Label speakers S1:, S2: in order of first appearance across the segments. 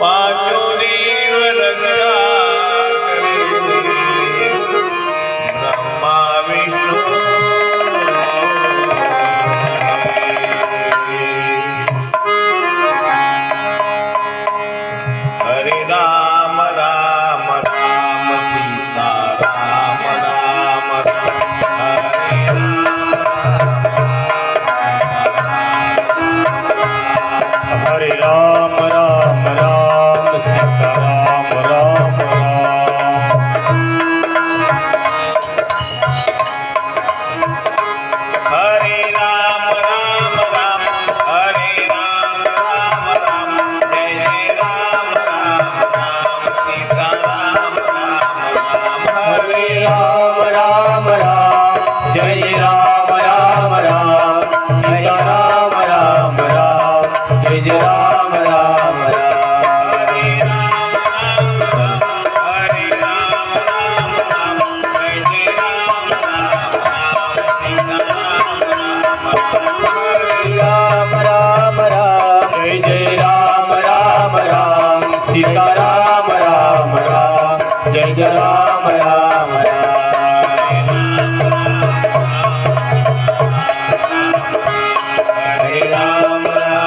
S1: पांचों देव रक्षा करे ब्रह्मा विष्णु हरे राम राम राम सीता राम राम राम हरे राम राम राम सीता राम राम राम हरे राम राम राम हरे राम राम राम जय जय राम राम राम सीता राम राम राम हरे राम राम राम जय जय राम राम राम सीता राम राम राम जय जय राम राम राम हरे राम राम राम हरे राम राम राम जय जय राम राम राम सीता राम राम राम हरे राम राम राम जय जय राम राम राम सीता राम राम राम जय जय राम राम राम हरे राम राम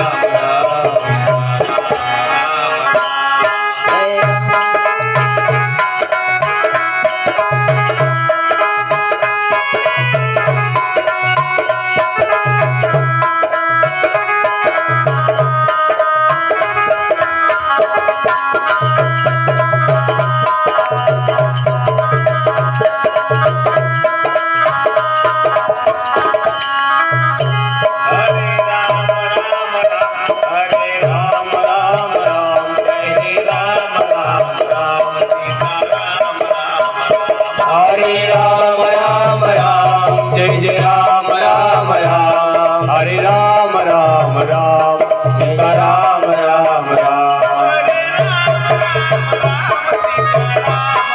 S1: हरे राम राम राम जय जय राम राम राम हरे राम राम राम सीता राम राम राम हरे राम राम राम सीता राम राम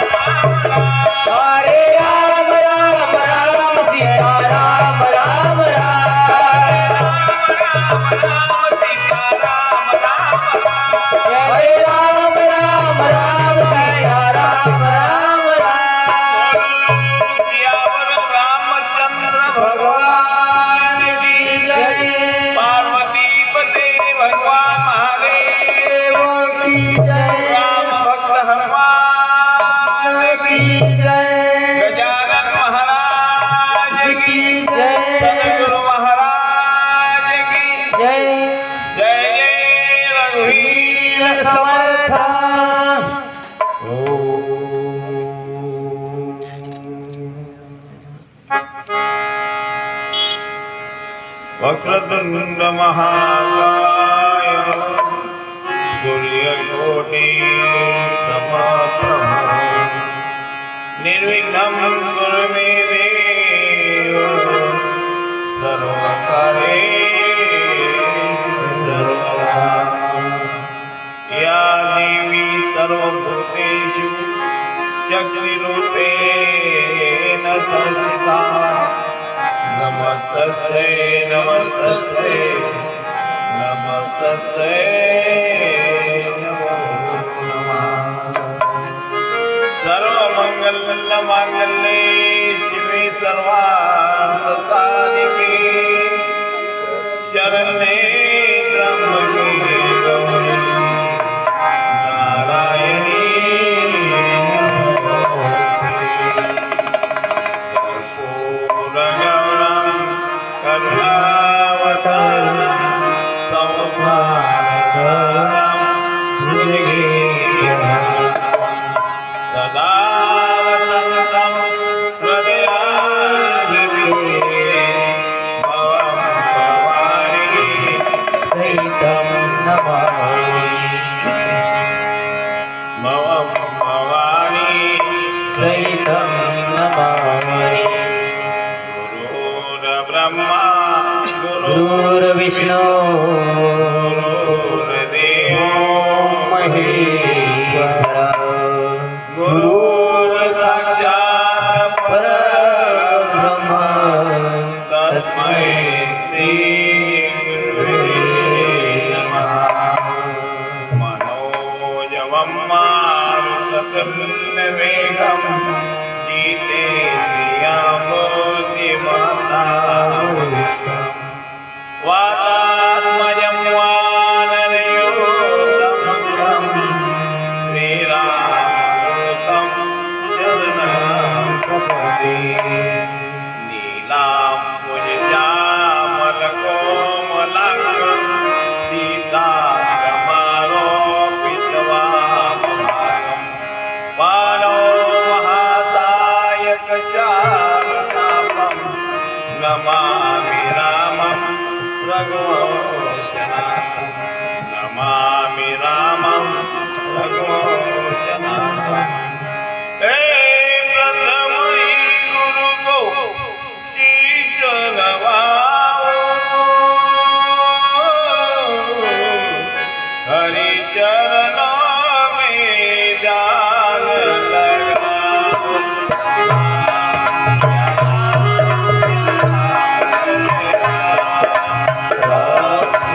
S1: राम हरे राम राम राम सीता राम राम राम सीता राम राम हरे राम राम राम सीता राम राम रामचंद्र भगवान की जय पार्वती पते भगवान महादेव की जय राम भक्त हनुमान की जय गजानन महाराज की जय सदगुरु महाराज की जय जय जय रघुवीर समर्थ वक्रतुंड महाकाय सूर्यकोटि समप्रभ निर्विघ्नं कुरु मे देव सर्वकार्येषु सर्वदा या देवी सर्वभूतेषु शक्तिरूपेण संस्थिता नमस्तस्यै नमस्तस्यै नमस्तस्यै नमो नमः सर्वमंगलमांगल्ये शिवे सर्वार्थसाधिके शरण्ये त्र्यंबके गौरी नारायणी नमोस्तुते कर्पूरगौरं करुणावतारं संसारसारं भुजगेन्द्रहारं सदा वसन्तं हृदयारविन्दे भवं भवानी सहितं नमामि भवं भवानी सहितं नमामि गुरुर्ब्रह्मा गुरुर्विष्णु गुरुर्देवो महेश्वरः गुरुर्साक्षात् परब्रह्म तस्मै श्री गुरुवे नमः। ममारुततुल्यवेगं जितेन्द्रियं वातात्मजं वानरयूथमग्रं श्रीरामदूतं शरणं प्रपद्ये नीलाम्बुजश्यामलकोमलाङ्गं सीतासमारोपितवामभागं वानो महासायकचारुचापं नमामि रामं रघुवंशनाथं नमामि रामं रघुवंशनाथं हे प्रथम गुरु को शीश नवाओ हरि चरणों में जान लगाओ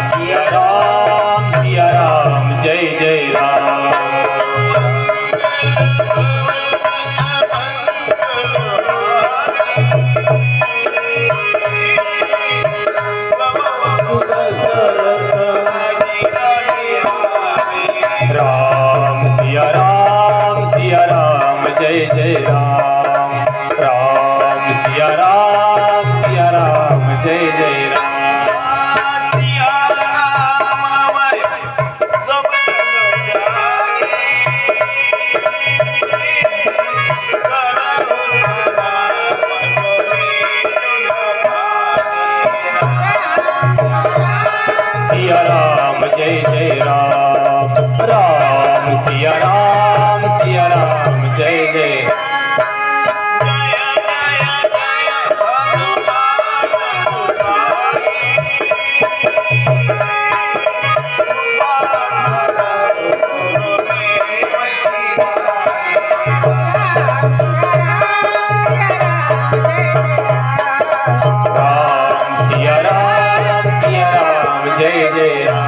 S2: सिया राम जय जय राम सिया राम जय जय राम राम सिया राम जय जय राम
S1: सिया राम सब
S2: सिया राम जय जय राम राम सिया राम जय जय राम सिया राम जय जय राम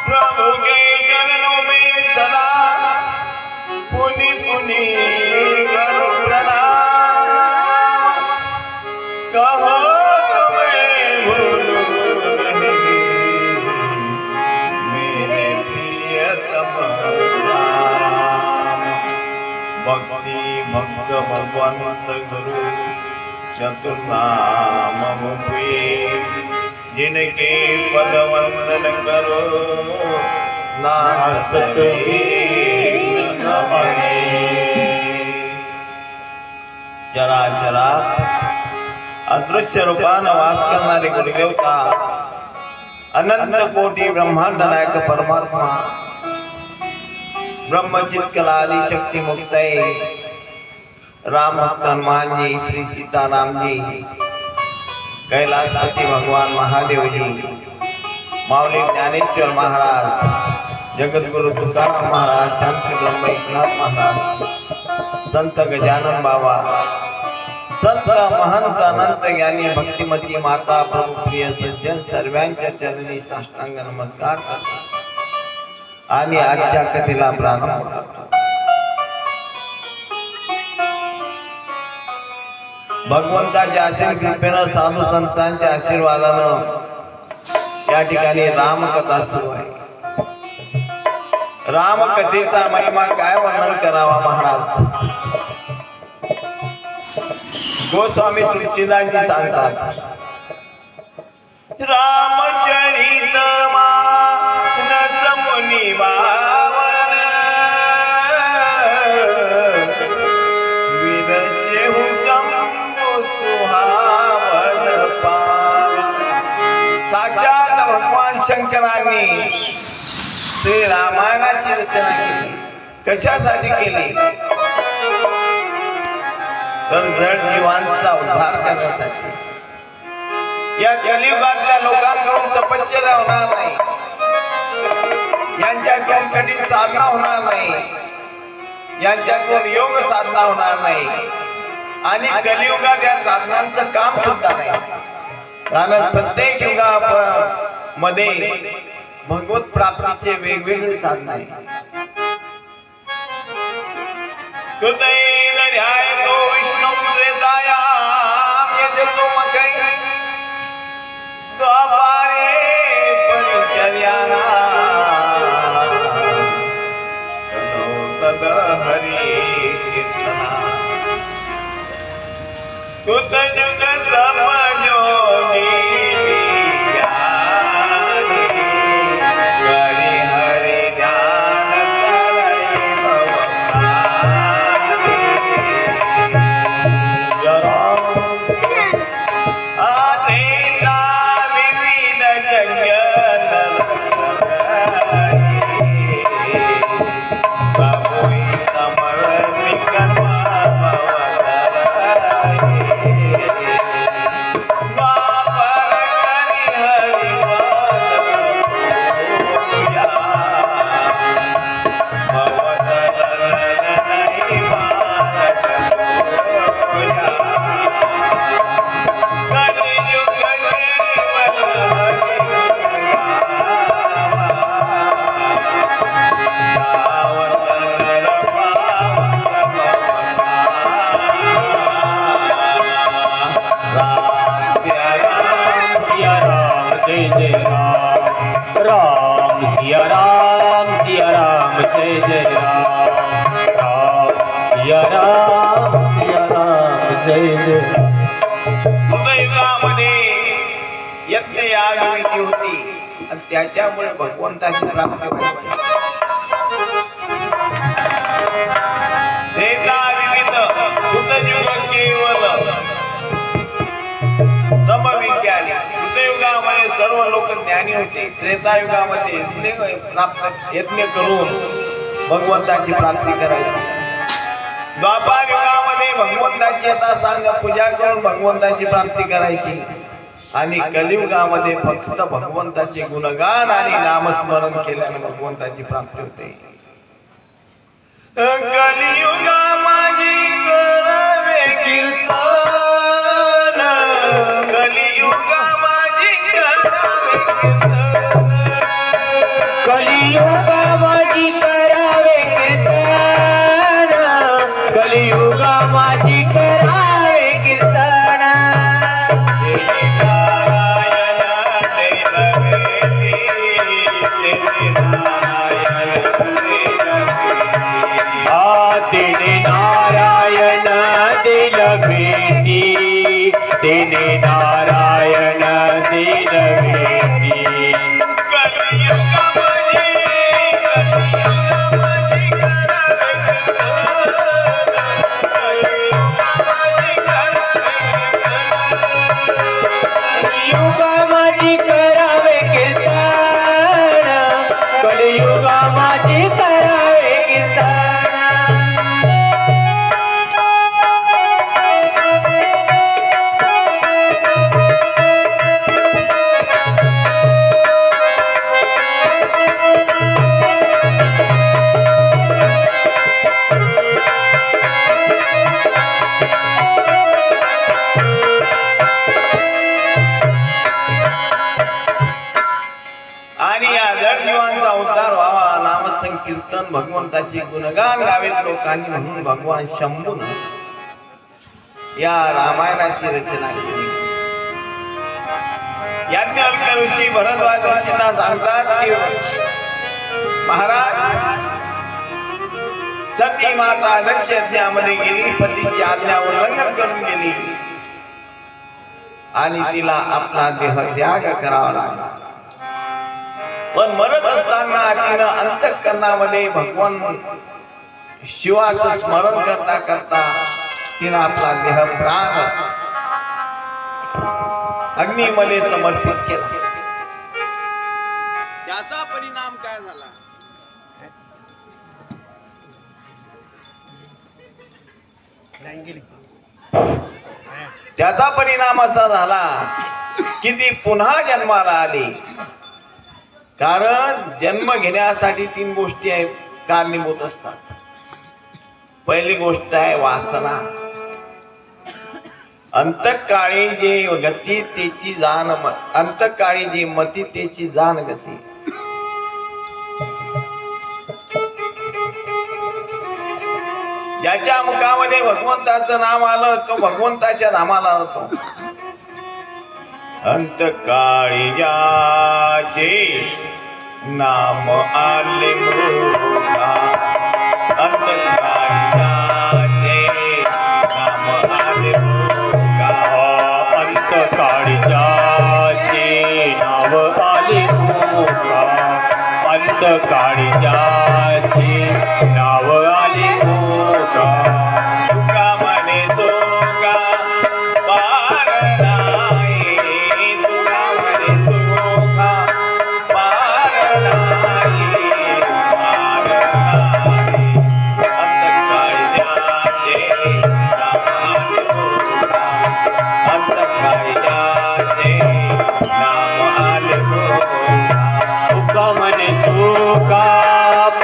S1: प्रभु के चरणों में सदा पुनि पुनि करो प्रणाम कहो तुम्हें भूलूं नहीं मेरे प्रियतम श्याम भक्ति भक्त भगवंत गुरु चतुर्नाम मुझे जिनके पद वंदन करो नासत चराचरात अदृश्य रूपानं वास करणारे गुरुदेवता अनंत कोटी ब्रह्मांड नायक परमात्मा ब्रह्मचित कला आदि शक्ति मुक्तय राम भक्त हनुमान जी श्री सीताराम जी कैलाशपति भगवान महादेव जी माऊली ज्ञानेश्वर महाराज जगतगुरु तुकाराम महाराज शांती ब्रह्म एकनाथ महाराज संत गजानन बाबा संत महंत अनंत ज्ञानी भक्तिमती माता प्रभु प्रिय सज्जन सर्वांच्या चरणी साष्टांग नमस्कार करतो आणि आजच्या कथेला प्रारंभ करतो। भगवंताच्या असीम कृपेनं साधू संतांच्या आशीर्वादानं या ठिकाणी रामकथा सुरू आहे। रामकथेचा महिमा काय वर्णन करावा महाराज। गोस्वामी तुलसीदासजी सांगतात रामचरित मानस मुनि बावन विरचेहु शंभु सुहावन पावन। साक्षात भगवान शंकरांनी श्री रामायणाची रचना केली। कशासाठी केली तर जड जीवांचा उद्धार करण्यासाठी। या कलियुगातल्या लोकांकडून तपश्चर्या होणार नाही, यांच्याकडून कठीण साधना होणार नाही, यांच्याकडून योग साधना होणार नाही आणि कलियुगात या साधनांचं काम सुद्धा नाही. कारण प्रत्येक युगामध्ये भगवत प्राप्तीचे वेगवेगळे साधन आहे. विष्णू त्रेतायाम यजतो मकै द्वापारे परिचर्याना तद हरि कीर्तना कुत जुग समझो यज्ञ यागविधी होती आणि त्याच्यामुळे भगवंताची प्राप्ती व्हायची. त्रेताविविध कृतयुग केवल समविज्ञानी. कृतयुगामध्ये सर्व लोक ज्ञानी होते. त्रेतायुगामध्ये यज्ञ करून भगवंताची प्राप्ती करायची. द्वापार युगामध्ये भगवंताची यथासांग पूजा करून भगवंताची प्राप्ती करायची आणि कलियुगामध्ये फक्त भगवंताचे गुणगान आणि नामस्मरण केल्याने भगवंताची प्राप्ती होते. कलियुगामागी करावे कीर्तन, कलियुगामागी करावे कीर्तन,
S2: कलियुगामागी करावे कीर्तन, कलियुगामागी करावे कीर्तन. तेने नारायण दिल भेटी.
S1: कलियुगामाजी करावे
S2: कलियुगामाजी करावे कीर्तन, कलियुगामाजी करावे कीर्तन.
S1: संकीर्तन भगवंताचे गुणगान गावेत लोकांनी म्हणून भगवान शंभू या रामायणाची रचना केली. याज्ञवल्क्य ऋषी भरद्वाज ऋषींना सांगतात की महाराज, सती माता दक्ष यज्ञामध्ये गेली, पतीची आज्ञा उल्लंघन करून गेली आणि तिला आपला देह त्याग करावा लागला. पण मरत असताना तिनं अंतःकरणामध्ये भगवान शिवाचं स्मरण करता करता तिनं आपला देह प्राण अग्नीमध्ये समर्पित केला. त्याचा परिणाम काय झाला? त्याचा परिणाम असा झाला की ती पुन्हा जन्माला आली. कारण जन्म घेण्यासाठी 3 गोष्टी आहेत कारणीभूत असतात. पहिली गोष्ट आहे वासना. अंतकाळी जे गती त्याची जाण, अंतकाळी जी मती त्याची जाण गती. ज्याच्या मुखामध्ये भगवंताचं नाम आलं तो भगवंताच्या नामाला होतो. अंतकाळी ज्याचे नाम आले मृगा, अंतकाळी ज्याचे नाम आले मृगा,
S2: अंतकाळी ज्याचे नाव आले मृगा, अंतकाळी ज्याचे नाव आले मृगा.
S1: तुका म्हणे सोगा पार नाही, तुका म्हणे सोगा पार नाही, पार नाही. अंतकाळी ज्याचे नाम आले मृगा, अंतकाळी ज्याचे नाम आले मृगा.
S2: तुका म्हणे सुखा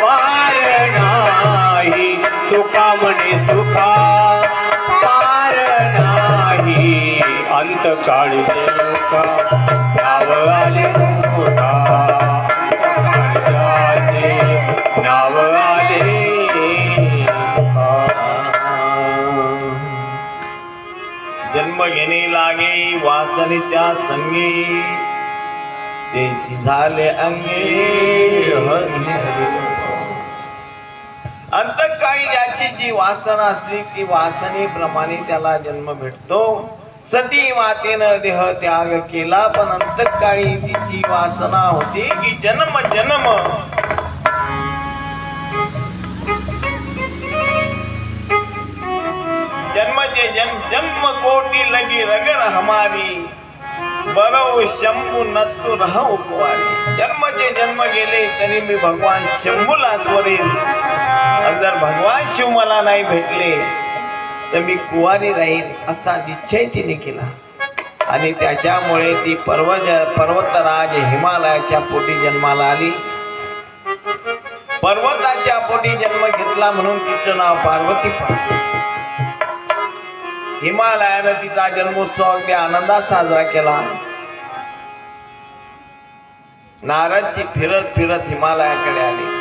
S2: पार नाही, तुका म्हणे सुखा पार नाही. अंतकाळीचे लोका नाव आले मृगा, अंतकाळीचे नाव आले मृगा.
S1: जन्म घेणे लागे वासनेच्या संगी, त्याची झाले अंगे हरी हरी. अंतकाळी ज्याची जी वासना असली ती वासनेप्रमाणे त्याला जन्म भेटतो. सती मातेनं देह त्याग केला, पण अंतकाळी तिची वासना होती की जन्म जन्म जन्मचे जन्म कोटी लगी रगर हमारी, बरो शंभू नत्तू राहू कुवारी. जन्मचे जन्म गेले तरी मी भगवान शंभूला स्वरेन. जर भगवान शिव मला नाही भेटले तर मी कुवारी राहील असा निश्चय तिने केला. आणि त्याच्यामुळे ती पर्वतराज हिमालयाच्या पोटी जन्माला आली. पर्वताच्या पोटी जन्म घेतला म्हणून तिचं नाव पार्वती पडलं. हिमालयानं तिचा जन्मोत्सव अगदी आनंदात साजरा केला. नारदजी फिरत फिरत हिमालयाकडे आले.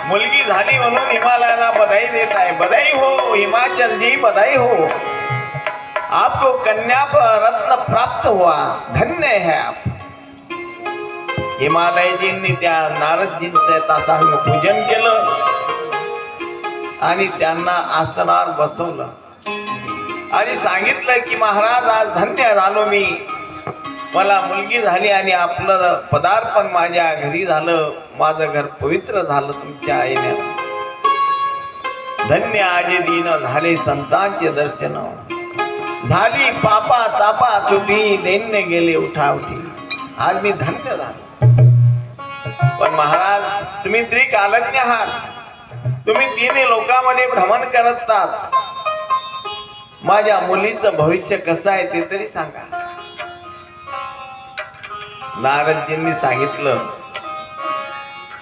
S1: मुलगी झाली म्हणून हिमालयाला बधाई देत आहे. बधाई हो हिमाचल जी, बधाई हो. आपको कन्या रत्न प्राप्त हुआ, धन्य है आप. हिमालयजींनी त्या नारदजींचं तासांग पूजन केलं आणि त्यांना आसनावर बसवलं आणि सांगितलं की महाराज आज धन्य झालो मी, मला मुलगी झाली आणि आपलं पदार्पण माझ्या घरी झालं, माझं घर पवित्र झालं तुमच्या आईने. धन्य आजे दिन झाले संतांचे दर्शन, झाली पापा तापा तुटी, दैन्य गेले उठावटी. आज मी धन्य झालो. पण महाराज तुम्ही त्रिकालज्ञ आहात, तुम्ही 3 लोकांमध्ये भ्रमण करतात. माझ्या मुलीचं भविष्य कसं आहे ते तरी सांगा. नारदजींनी सांगितलं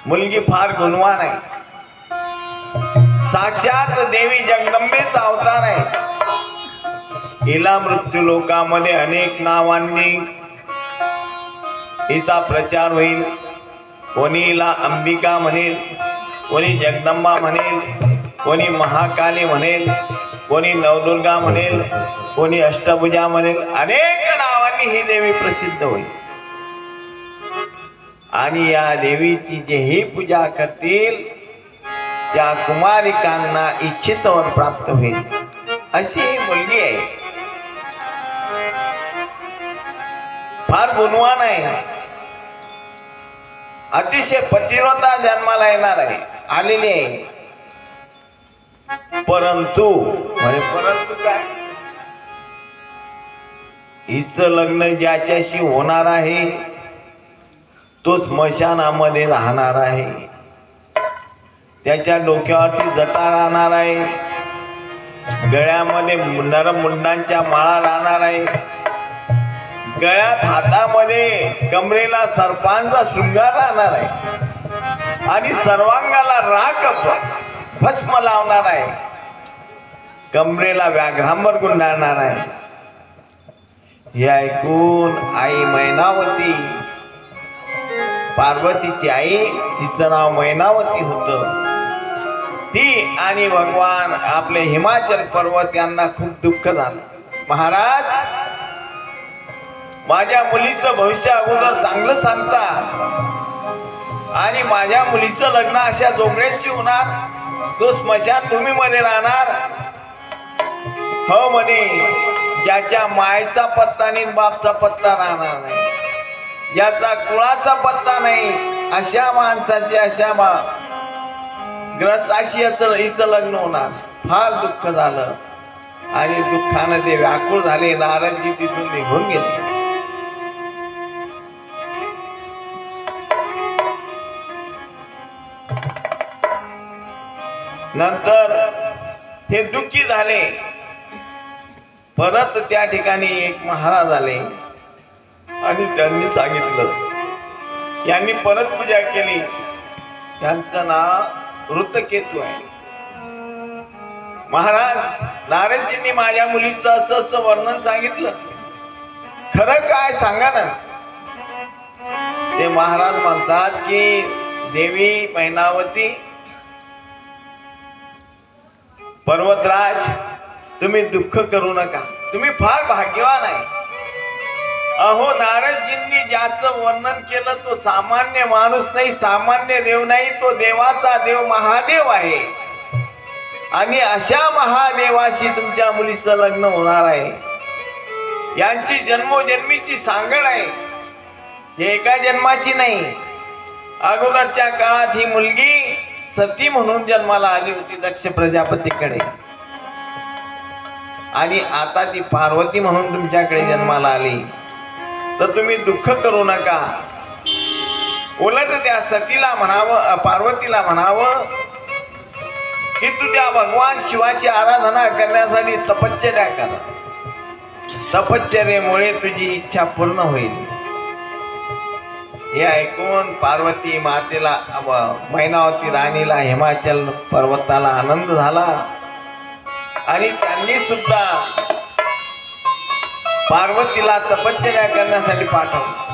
S1: मुलगी फार गुणवान आहे, साक्षात देवी जगदंबेचा अवतार आहे. हिला मृत्यू लोकामध्ये अनेक नावांनी हिचा प्रचार होईल. कोणी हिला अंबिका म्हणेल, कोणी जगदंबा म्हणेल, कोणी महाकाली म्हणेल, कोणी नवदुर्गा म्हणेल, कोणी अष्टभुजा म्हणेल. अनेक नावांनी ही देवी प्रसिद्ध होईल. आणि या देवीची जेही पूजा करतील त्या कुमारिकांना इच्छित वर प्राप्त होईल. अशी ही मुलगी आहे, फार गुणवान आहे, अतिशय पतिव्रता जन्माला येणार आहे, आलेली आहे. परंतु परंतु काय, हिचं लग्न ज्याच्याशी होणार आहे तो स्मशानामध्ये राहणार आहे. त्याच्या डोक्यावरती जटा राहणार आहे गळ्यामध्ये नरमुंडांच्या माळा राहणार आहे, गळ्यात हातामध्ये कमरेला सर्पांचा शृंगार राहणार आहे आणि सर्वांगाला राख भस्म लावणार आहे, कमरेला व्याघ्रांबर गुंडाळणार आहे। हे ऐकून आई मैनावती, पार्वतीची आई, तिचं नाव मैनावती होतं, ती आणि भगवान आपले हिमाचल पर्वत यांना खूप दुःख झालं। महाराज, माझ्या मुलीचं भविष्य अगोदर चांगलं सांगता आणि माझ्या मुलीचं लग्न अशा जोगड्याशी होणार, तो स्मशानभूमीमध्ये राहणार। हो म्हणे, ज्याच्या मायचा पत्ता नाही बापचा पत्ता राहणार नाही, ज्याचा कुळाचा पत्ता नाही, अशा माणसाशी अशा ग्रस्ताशी हिचं लग्न होणार। फार दुःख झालं आणि दुःखानं ते व्याकुळ झाले। नारदजी तिथून निघून गेले। नंतर हे दुःखी झाले। परत त्या ठिकाणी एक महाराज आले आणि त्यांनी सांगितलं, यांनी परत पूजा केली, त्यांचं नाव ऋतकेतू आहे। महाराज, नारदजींनी माझ्या मुलीचं असं वर्णन सांगितलं, खरं काय सांगा ना। ते महाराज म्हणतात की देवी मैनावती, पर्वतराज, तुम्ही दुःख करू नका, तुम्ही फार भाग्यवान आहे। अहो, नारदजींनी ज्याचं वर्णन केलं तो सामान्य माणूस नाही, सामान्य देव नाही, तो देवाचा देव महादेव आहे आणि अशा महादेवाशी तुमच्या मुलीचं लग्न होणार आहे। यांची जन्मोजन्मीची सांगड आहे, हे एका जन्माची नाही। अगोदरच्या काळात ही मुलगी सती म्हणून जन्माला आली होती दक्ष प्रजापतीकडे आणि आता ती पार्वती म्हणून तुमच्याकडे जन्माला आली, तर तुम्ही दुःख करू नका। उलट त्या सतीला म्हणावं, पार्वतीला म्हणावं की तू त्या भगवान शिवाची आराधना करण्यासाठी तपश्चर्या कर, तपश्चर्येमुळे तुझी इच्छा पूर्ण होईल। हे ऐकून पार्वती मातेला, मैनावती राणीला, हिमाचल पर्वताला आनंद झाला आणि त्यांनी सुद्धा पार्वतीला तपश्चर्या करण्यासाठी पाठवलं।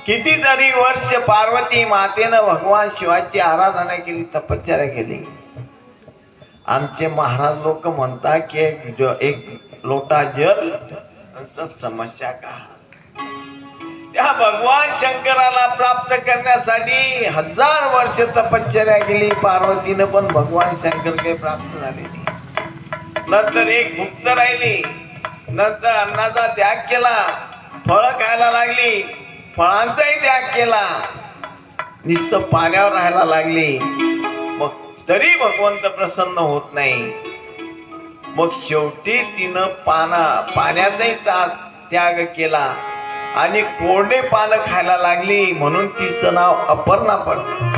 S1: कितीतरी वर्ष पार्वती मातेनं भगवान शिवाची आराधना केली, तपश्चर्या केली। आमचे महाराज लोक म्हणतात की एक लोटा जल सब समस्या का। त्या भगवान शंकराला प्राप्त करण्यासाठी 1000 वर्ष तपश्चर्या केली पार्वतीनं, पण भगवान शंकर काही प्राप्त झाले नाही। नंतर एक गुप्त राहिली, नंतर अन्नाचा त्याग केला, फळं खायला लागली, फळांचाही त्याग केला, नुसतं पाण्यावर राहायला लागली, मग तरी भगवंत प्रसन्न होत नाही। मग शेवटी तिनं पाण्याचाही त्याग केला आणि कोरडे पानं खायला लागली, म्हणून तिचं नाव अपर्णा पडलं।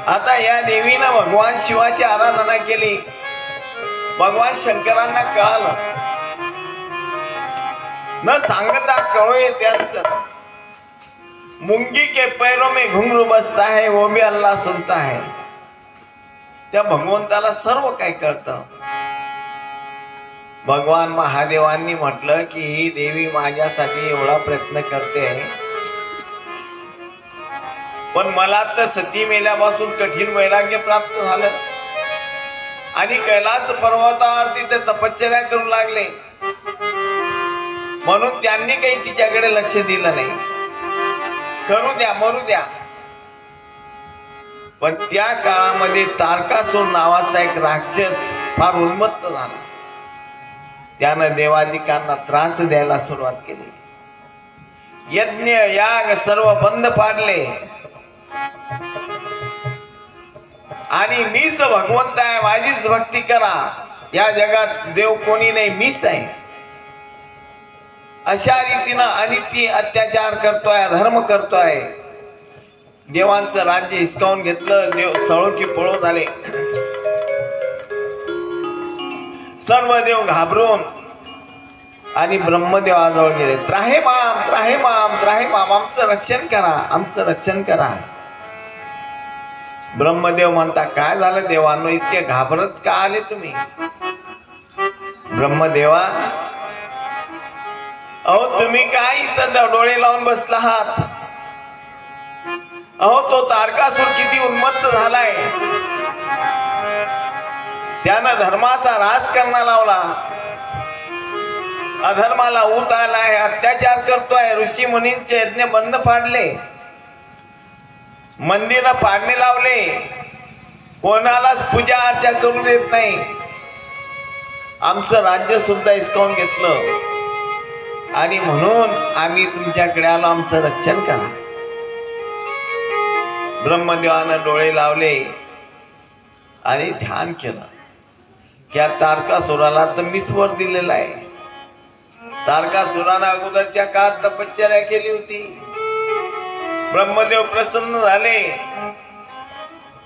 S1: आता या देवीनं भगवान शिवाची आराधना केली, भगवान शंकरांना कळालं, न सांगता कळोय त्यांचं, मुंगी के पैरों में घुंघरू बसता है वो भी अल्लाह सुनता है। त्या भगवंताला सर्व काही कळतं। भगवान महादेवांनी म्हटलं की ही देवी माझ्यासाठी एवढा प्रयत्न करते, पण मला तर सती मेल्यापासून कठीण वैराग्य प्राप्त झालं आणि कैलास पर्वतावर तिथे तपश्चर्या करू लागले, म्हणून त्यांनी काही तिच्याकडे लक्ष दिलं नाही। करू द्या, मरू द्या। पण त्या काळामध्ये तारकासूर नावाचा एक राक्षस फार उन्मत्त झाला, त्यानं देवादिकांना त्रास द्यायला सुरुवात केली। यज्ञ याग सर्व बंद पाडले आणि मीच भगवंत आहे, माझीच भक्ती करा, या जगात देव कोणी नाही, मीच आहे, अशा रीतीनं अनिती अत्याचार करतोय, धर्म करतोय। देवांचं राज्य हिसकावून घेतलं. देव सळो की पळो झाले. सर्व देव घाबरून आणि ब्रह्मदेवाजवळ गेले. त्राहिमाम त्राहिमाम त्राहिमाम, आमचं रक्षण करा, आमचं रक्षण करा. ब्रह्मदेव म्हणता, काय झालं देवांनो, इतके घाबरत का आले तुम्ही? ब्रह्मदेवा, अहो तुम्ही काय इथं डोळे लावून बसला आहात? अहो तो तारकासूर किती उन्मत्त झालाय. त्यानं धर्माचा ऱ्हास करणं लावला, अधर्माला ऊत आलाय, अत्याचार करतोय. ऋषी मुनींचे यज्ञ बंद पाडले, मंदिर पाडणे लावले, कोणालाच पूजा अर्चा करू देत नाही. आमचं राज्य सुद्धा हिसकावून घेतलं आणि म्हणून आम्ही तुमच्याकडे आलो, आमचं रक्षण करा. ब्रह्मदेवानं डोळे लावले आणि ध्यान केलं. त्या तारकासुराला तर मीच वर दिलेला आहे. तारकासुरानं अगोदरच्या काळात तपश्चर्या केली होती. ब्रह्मदेव प्रसन्न झाले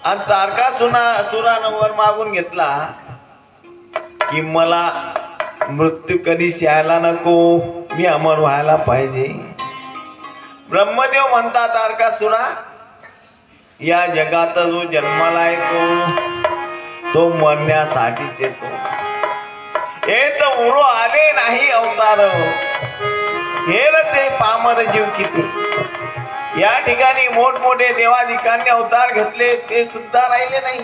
S1: आणि तारकासुरानं वर मागून घेतला की मला मृत्यू कधीच यायला नको, मी अमर व्हायला पाहिजे. ब्रह्मदेव म्हणतात, तारकासुरा, या जगात जो जन्माला येतो तो मरण्यासाठीच येतो. हे तर उरो आले नाही अवतार, हे र ते पामर जीव किती. या ठिकाणी मोठमोठे देवाधिकांनी अवतार घेतले, ते सुद्धा राहिले नाही.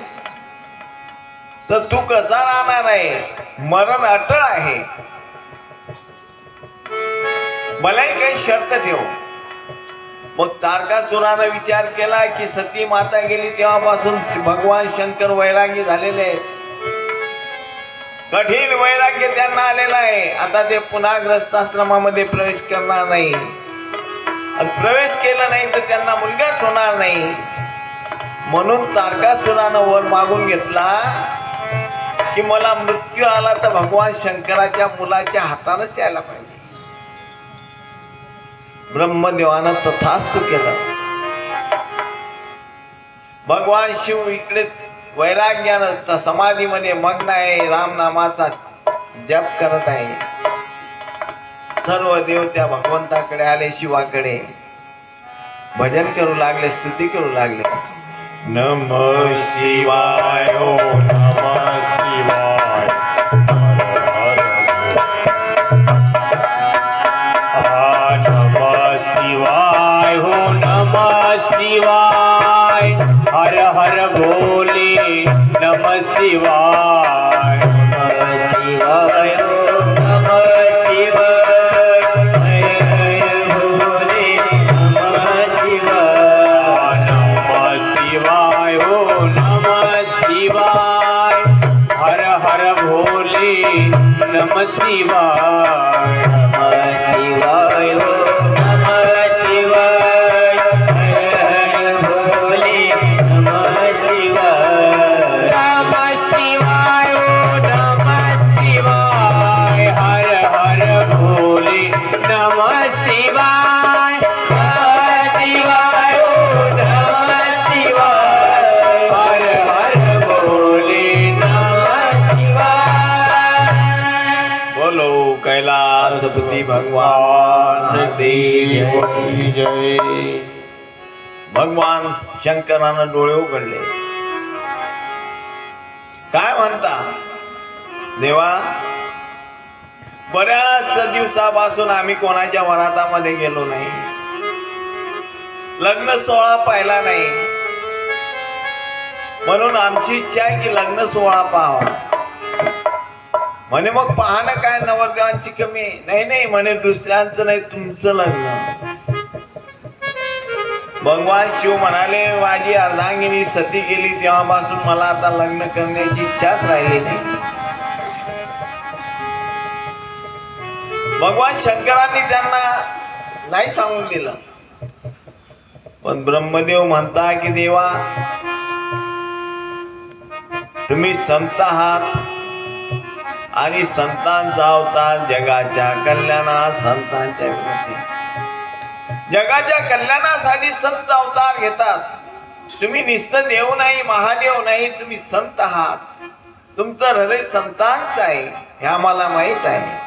S1: तर तू कसा राहणार आहे? मरण अटळ आहे. मलाही काही शर्त ठेव. मग तारकासुरानं विचार केला की सती माता गेली तेव्हापासून भगवान शंकर वैरागी झालेले आहेत. कठीण वैराग्य त्यांना आलेला आहे. आता ते पुन्हा ग्रस्ताश्रमामध्ये प्रवेश करणार नाही. प्रवेश केला नाही तर त्यांना मुलगाच होणार नाही. म्हणून तारकासुरानं वर मागून घेतला की मला मृत्यू आला तर भगवान शंकराच्या मुलाच्या हातानच यायला पाहिजे. ब्रह्मदेवानं तथास्तु केलं. भगवान शिव इकडे वैराग्यानं समाधीमध्ये मग्न आहे, रामनामाचा जप करत आहे. सर्व देव त्या भगवंताकडे आले, शिवाकडे भजन करू लागले, स्तुती करू लागले.
S2: नमः शिवाय, ओ नमः शिवाय. नमः शिवाय, हो नमः शिवाय. हर हर भोले नमः शिवाय. नमः शिवाय, हो नमः शिवाय. हर भोले नमः शिवाय. नमः शिवाय, हो नमः शिवाय. हर हर भोले नमः शिवाय. नमः शिवाय, हो नमः शिवाय. हर भोले नमः शिवाय. नमः शिवाय, हो नमः शिवाय. हर हर भोले नमः शिवाय. नमः शिवाय, हो नमः शिवाय. हर हर भोले नमः शिवाय.
S1: बोलो कैलासपति भगवान देव की
S2: जय.
S1: भगवान शंकरानं डोळे उघडले. काय म्हणता देवा? बऱ्याच दिवसापासून आम्ही कोणाच्या वरातामध्ये गेलो नाही, लग्न सोहळा पाहिला नाही. म्हणून आमची इच्छा आहे की लग्न सोहळा पाहावा. म्हणे मग पाहणं काय, नवरदेवांची कमी? नाही नाही म्हणे, दुसऱ्यांचं नाही, तुमचं लग्न. भगवान शिव म्हणाले, माझी अर्धांगिनी सती गेली तेव्हापासून मला आता लग्न करण्याची इच्छाच राहिली नाही. भगवान शंकरांनी त्यांना नाही सांगून दिलं. पण ब्रह्मदेव म्हणता की देवा, तुम्ही संत आहात आणि संतांचा अवतार जगाच्या कल्याणा संतांच्या विरोधी. जगाच्या कल्याणासाठी संत अवतार घेतात. तुम्ही नुसतं देव नाही, महादेव नाही, तुम्ही संत आहात. तुमचं हृदय संतांचं आहे हे आम्हाला माहित आहे.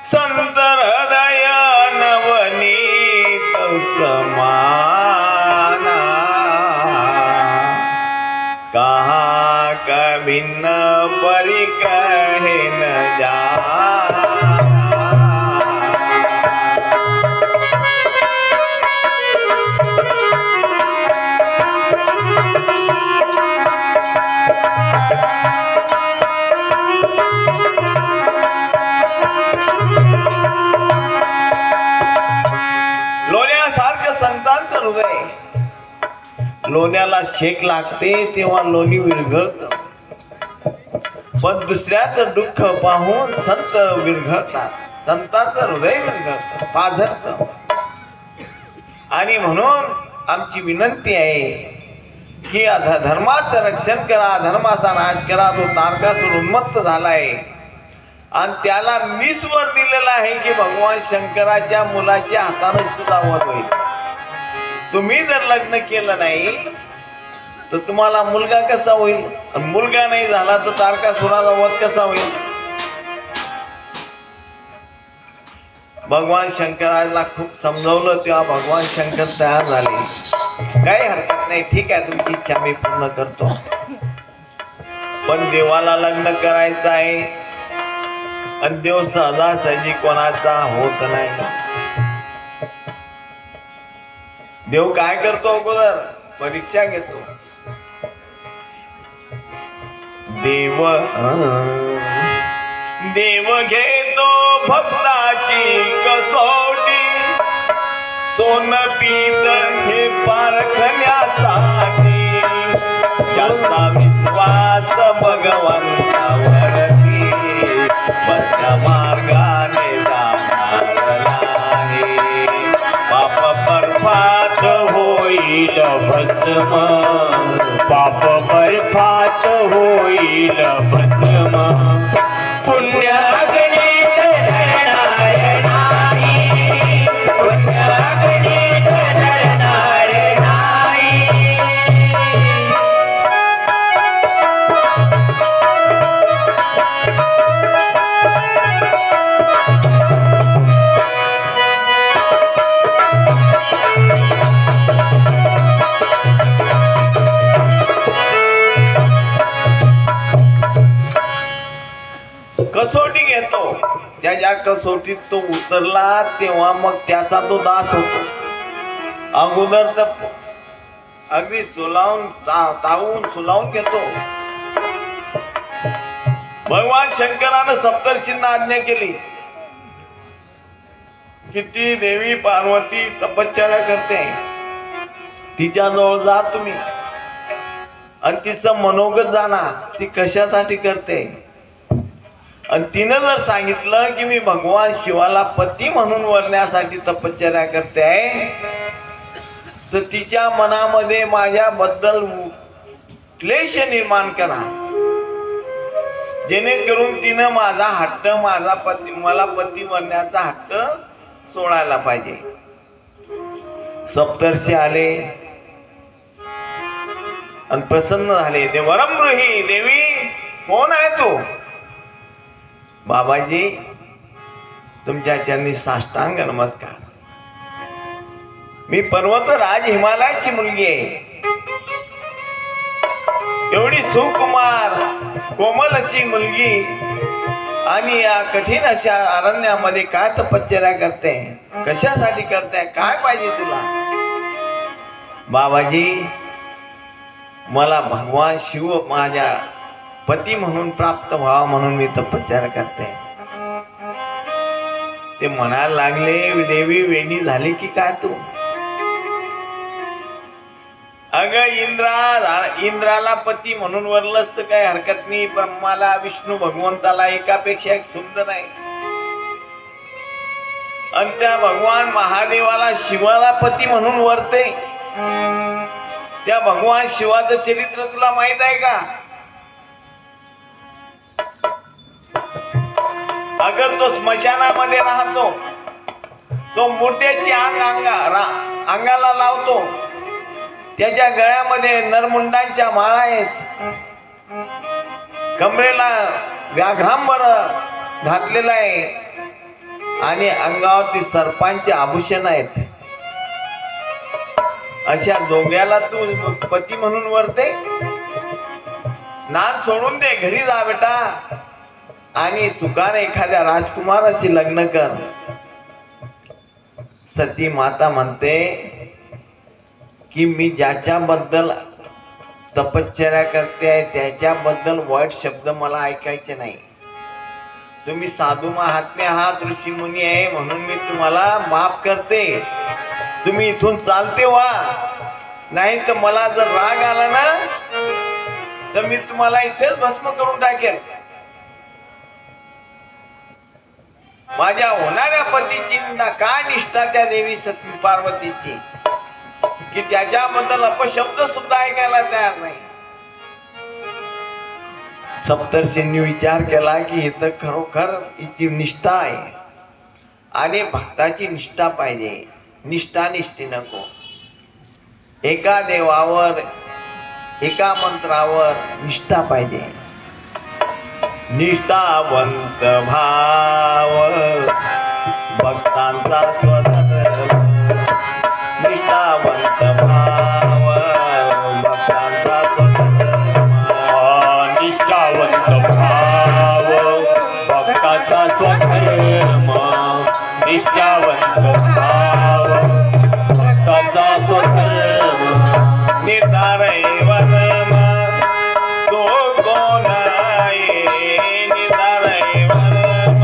S1: संत हृदय नवनीत समाना, कहा कभी न परी कहे न जाना. लोण्यासारखं संतांचं हृदय. लोण्याला शेक लागते तेव्हा लोणी विरघळतं, पण दुसऱ्याचं दुःख पाहून संत विरघळतात. संतांचं हृदय विरघळतं, पाझरतं. आणि म्हणून आमची विनंती आहे की धर्माचं रक्षण करा, धर्माचा नाश करा. तो तारकासुर उन्मत्त झालाय आणि त्याला मीच वर दिलेला आहे की भगवान शंकराच्या मुलाच्या हातानेच तुझा वध होईल. तुम्ही जर लग्न केलं नाही तर तुम्हाला मुलगा कसा होईल, आणि मुलगा नाही झाला तर तारकासुराचा वध कसा होईल. भगवान शंकराला खूप समजवलं तेव्हा भगवान शंकर तयार झाले. काही हरकत नाही, ठीक आहे, तुमची इच्छा मी पूर्ण करतो. पण देवाला लग्न करायचं आहे आणि देव सहजासहजी कोणाचा होत नाही. देव काय करतो, अगोदर परीक्षा घेतो. देव घेतो भक्ताची कसोटी, सोन पीत हे पारखण्यासाठी. ज्याचा विश्वास भगवंतावरती बद्ध मार्गाने जाणार नाही. पाप बर्फात होईल भस्म,
S2: पाप बर्फात होईल भस्म. पुण्य अग्नीत धरणार नाही, पुण्य अग्नीत धरणार नाही.
S1: कसोटी घेतो. ज्या कसोटीत तो उतरला तेव्हा मग त्याचा तो दास होतो. अगोदर तर अगदी तावून सुलावून घेतो. भगवान शंकरानं सप्तर्षींना आज्ञा केली की ती देवी पार्वती तपश्चर्या करते, तिच्याजवळ जा तुम्ही आणि तिचं मनोगत जाणा ती कशासाठी करते. आणि तिनं जर सांगितलं की मी भगवान शिवाला पती म्हणून वरण्यासाठी तपश्चर्या करते आहे, तर तिच्या मनामध्ये माझ्याबद्दल क्लेश निर्माण करा, जेणेकरून तिनं माझा हट्ट, मला पती वरण्याचा हट्ट सोडायला पाहिजे. सप्तर्षी आले आणि प्रसन्न झाले. ते वरमृही, देवी कोण आहे तू. बाबाजी तुमच्या चरणी साष्टांग नमस्कार. मी पर्वतराज हिमालयाची मुलगी आहे. एवढी सुकुमार कोमल अशी मुलगी आणि या कठीण अशा अरण्यामध्ये काय तपश्चर्या करते, कशासाठी करते, काय पाहिजे तुला. बाबाजी मला भगवान शिव माझ्या पती म्हणून प्राप्त व्हावा म्हणून मी तपश्चर्या करते. ते म्हणायला लागले, देवी वेणी झाली की काय तू. अगं इंद्राला पती म्हणून वरलंच तर काही हरकत नाही. ब्रह्माला, विष्णू भगवंताला एकापेक्षा एक सुंदर आहे. आणि त्या भगवान महादेवाला शिवाला पती म्हणून वरते. त्या भगवान शिवाचं चरित्र तुला माहित आहे का. अगर तो स्मशानामध्ये राहतो तो मूर्त्याची अंगाला लावतो. त्याच्या गळ्यामध्ये नरमुंडांच्या माळा आहेत. कमरेला व्याघ्रांबर घातलेला आहे आणि अंगावरती सर्पांचे आभूषण आहेत. अशा जोग्याला तू पती म्हणून वरते? नाद सोडून दे, घरी जा बेटा आणि सुखाने एखाद्या राजकुमाराशी लग्न कर. सती माता म्हणते की मी ज्याच्याबद्दल तपश्चर्या करते आहे त्याच्याबद्दल वाईट शब्द मला ऐकायचे नाही. तुम्ही साधू महात्मे आहात, ऋषी मुनी आहे म्हणून मी तुम्हाला माफ करते. तुम्ही इथून चालते व्हा, नाही तर मला जर राग आला ना तर मी तुम्हाला इथेच भस्म करून टाकेन. माझ्या होणाऱ्या पतीची काय निष्ठा त्या देवी सती पार्वतीची की त्याच्याबद्दल अपशब्द सुद्धा ऐकायला तयार नाही. सप्तर्षींनी विचार केला की इथं खरोखर हिची निष्ठा आहे आणि भक्ताची निष्ठा पाहिजे. निष्ठा निष्ठी नको. एका देवावर एका मंत्रावर निष्ठा पाहिजे. निष्ठावंत भाव भक्तांचा स्वधर्म. निष्ठावंत भाव भक्तांचा स्वधर्म.
S2: निष्ठावंत भाव भक्ताचा स्वधर्म. निष्ठावंत भाव भक्ताचा स्वधर्म.
S1: निर्धार वर्म सो कोण आहे. निर्धार वर्म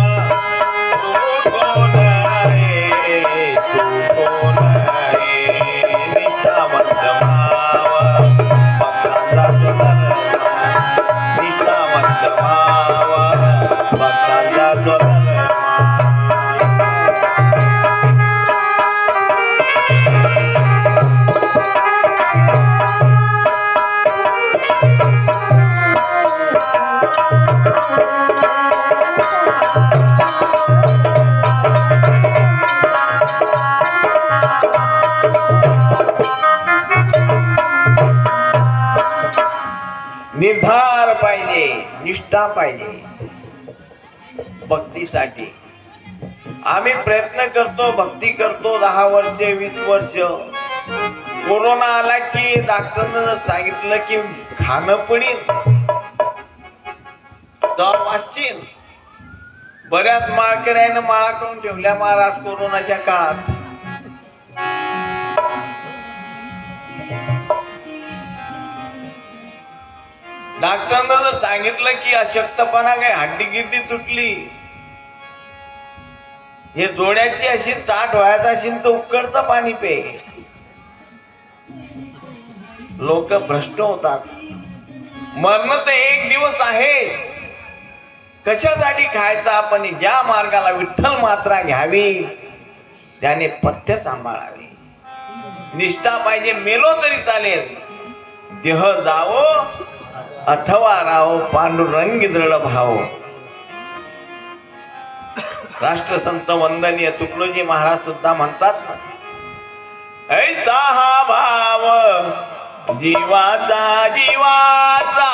S1: सो कोण आहे. सो कोण आहे. निष्ठावंत भाव भक्तांचा स्वधर्म. निष्ठावंत भाव भक्तांचा स्वधर्म. निर्धार पाहिजे, निष्ठा पाहिजे भक्तीसाठी. आम्ही प्रयत्न करतो, भक्ती करतो 10 वर्ष 20 वर्ष. कोरोना आला की डॉक्टरनं जर सांगितलं की खाणं पडीन तर वाचशील. बऱ्याच माळकऱ्यानं माळा करून ठेवल्या महाराज कोरोनाच्या काळात. डॉक्टरनं जर सांगितलं की अशक्तपणा काय हड्डी गिड्डी तुटली, हे डोळ्याची अशी ताट व्हायचं असेल तर उकडचं पाणी पे. लोक भ्रष्ट होतात. मरण तर एक दिवस आहेस, कशासाठी खायचं? आपण ज्या मार्गाला विठ्ठल मात्रा घ्यावी त्याने पथ्य सांभाळावे. निष्ठा पाहिजे. मेलो तरी चालेल, देह जावो अथवा राहो पांडुरंगी दृढ भाव. राष्ट्रसंत वंदनीय तुकडोजी महाराज सुद्धा म्हणतात ना, ऐसा हा भाव जीवाचा जीवाचा.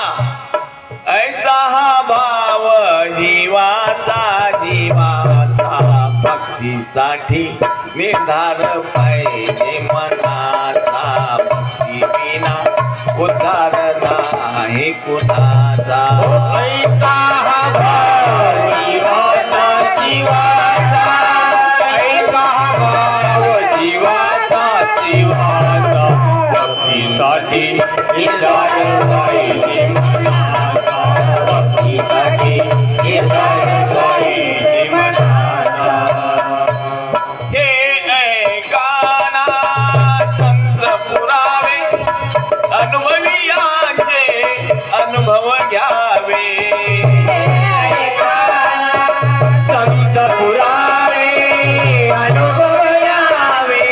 S1: ऐसा हा भाव जीवाचा जीवाचा. भक्तीसाठी निर्धार पाहिजे मनाचा. भक्ती विना उद्धार नाही कुणाचा.
S2: ऐसा हा भाव जीवाचा जीवाचा. ऐसा हा भाव जीवाचा जीवाचा. भक्तीसाठी निर्धार पाहिजे मनाचा. भक्तीसाठी निर्धार पाहिजे मनाचा.
S1: हे ऐकाना संत पुरावे अनुभवियांचे अनुभव घ्यावे.
S2: संत पुरावे अनुभव घ्यावे.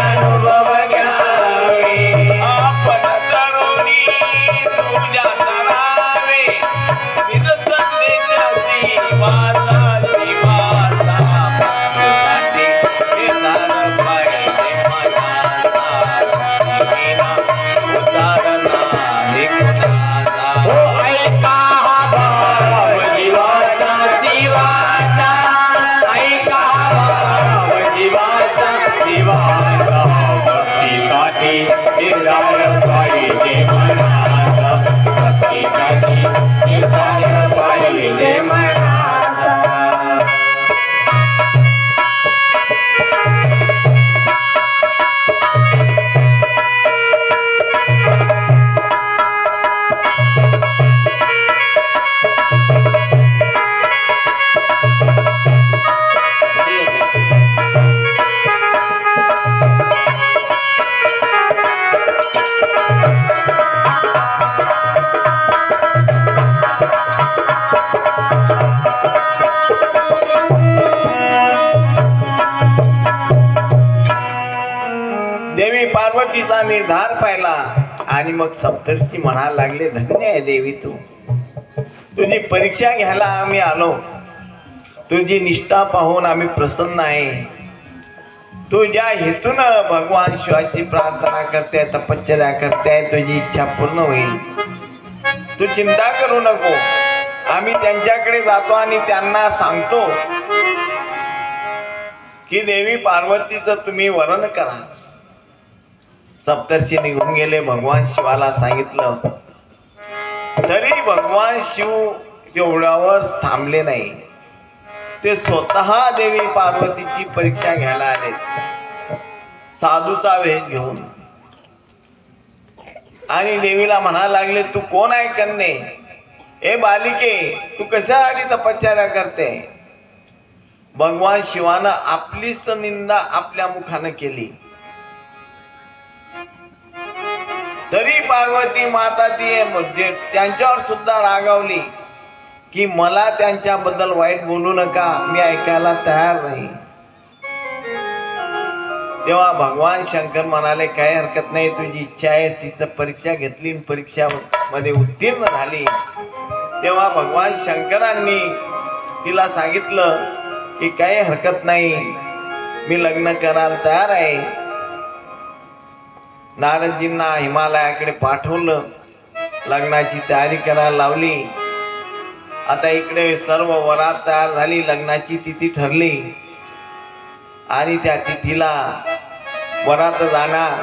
S2: अनुभव घ्यावे.
S1: आपण तरुणी तुझ्या करावे निज संदेशाची वाचा शिवाचा. भक्तीसाठी निर्धार पाहिला आणि मग सप्तर्षी म्हणायला लागले, धन्य आहे देवी तू, तुझी परीक्षा घ्यायला आम्ही आलो, तुझी निष्ठा पाहून आम्ही प्रसन्न आहे. तू ज्या हेतून भगवान शिवाची प्रार्थना करते, तपश्चर्या करते, तुझी इच्छा पूर्ण होईल. तू चिंता करू नको. आम्ही त्यांच्याकडे जातो आणि त्यांना सांगतो की देवी पार्वतीचं तुम्ही वरण करा. सप्तर्षी निघून गेले. भगवान शिवाला सांगितलं तरी भगवान शिव तेवढ्यावर थांबले नाही. ते स्वतः देवी पार्वतीची परीक्षा घ्यायला आलेत, साधूचा वेश घेऊन. आणि देवीला म्हणायला लागले, तू कोण आहे कन्ये? ए बालिके, तू कशासाठी तपश्चर्या करते? भगवान शिवानं आपलीच निंदा आपल्या मुखानं केली. तरी पार्वती माता ती त्यांच्यावर सुद्धा रागावली की मला त्यांच्याबद्दल वाईट बोलू नका, मी ऐकायला तयार नाही. तेव्हा भगवान शंकर म्हणाले, काही हरकत नाही, तुझी इच्छा आहे. तिचं परीक्षा घेतली, परीक्षा मध्ये उत्तीर्ण झाली. तेव्हा भगवान शंकरांनी तिला सांगितलं की काही हरकत नाही, मी लग्न करायला तयार आहे. नारदजींना हिमालयाकडे पाठवलं, लग्नाची तयारी करायला लावली. आता इकडे सर्व वरात तयार झाली, लग्नाची तिथी ठरली आणि त्या तिथीला वरात जाणार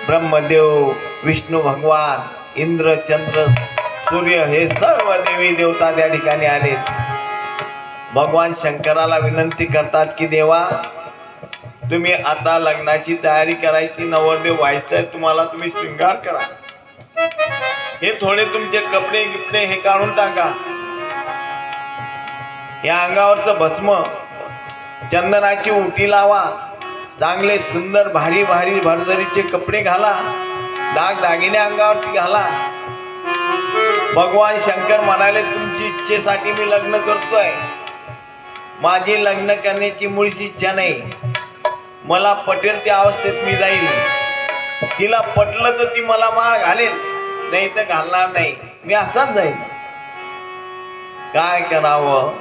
S1: ब्रह्मदेव, विष्णू भगवान, इंद्र, चंद्र, सूर्य हे सर्व देवी देवता त्या ठिकाणी आलेत. भगवान शंकराला विनंती करतात की देवा, तुम्ही आता लग्नाची तयारी करायची, नवरदेव व्हायचंय तुम्हाला, तुम्ही शृंगार करा. हे थोडे तुमचे कपडे गिपडे हे काढून टाका. या अंगावरचं भस्म, चंदनाची उटी लावा, चांगले सुंदर भारी भारी भरजरीचे कपडे घाला, दाग दागिने अंगावरती घाला. भगवान शंकर म्हणाले, तुमची इच्छेसाठी मी लग्न करतोय. माझी लग्न करण्याची मुळीच इच्छा नाही. मला पटेल त्या अवस्थेत मी जाईल. तिला पटलं तर ती मला माळ घालेल, नाही तर घालणार नाही. मी असाच जाईल. काय करावं?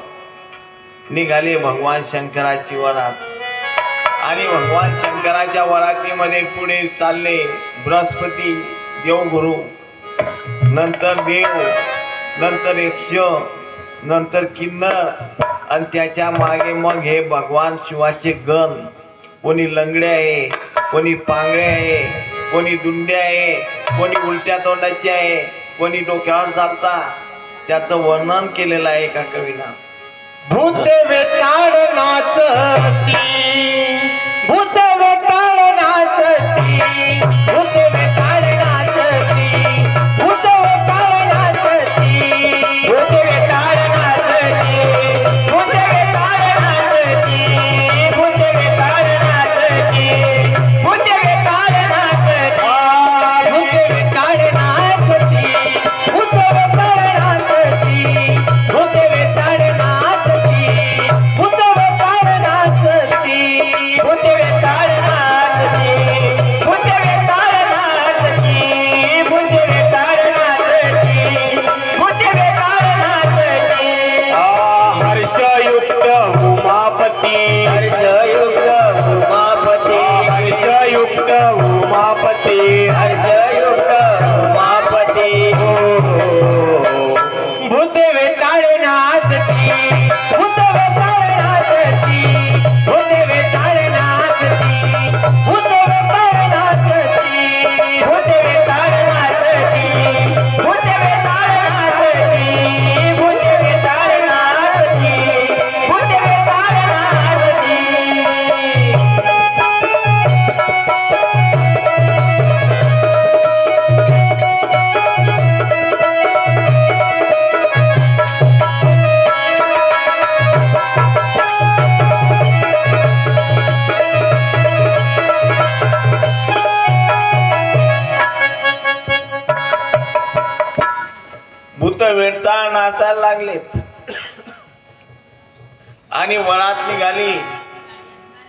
S1: निघाली भगवान शंकराची वरात. आणि भगवान शंकराच्या वरातीमध्ये पुढे चालले बृहस्पती देवगुरु, नंतर देव, नंतर यक्ष, नंतर किन्नर, आणि त्याच्या मागे मग हे भगवान शिवाचे गण. कोणी लंगडे आहे, कोणी पांगळे आहे, कोणी दुंडे आहे, कोणी उलट्या तोंडाचे आहे, कोणी डोक्यावर चालता. त्याचं वर्णन केलेलं आहे एका कवीनं.
S2: भूत वेताळ नाचती, भूत वेताळ नाचती, भूत वेताळ नाचती, भूत वेताळ नाचती, भूत वेताळ नाचती, भूत वेताळ नाचती, भूत वेताळ नाचती, भूत वेताळ नाचती, भूत वेताळ नाचती, भूत वेताळ नाचती, भूत वेताळ नाचती, भूत वेताळ नाचती, भूत वेताळ नाचती, भूत वेताळ नाचती, भूत वेताळ नाचती, भूत वेताळ नाचती. हर्षयुक्त उमापती, हर्षयुक्त उमापती, हर्षयुक्त उमापती, हर्षयुक्त उमापती. भूत वेताळ नाचती, भूत वेताळ नाचती, भूत वेताळ नाचती, भूत वेताळ नाचती, भूत वेताळ नाचती, भूत वेताळ नाचती, भूत वेताळ नाचती, भूत वेताळ नाचती.
S1: भूत वेडचाळ नाचायला लागलेत आणि वरात निघाली.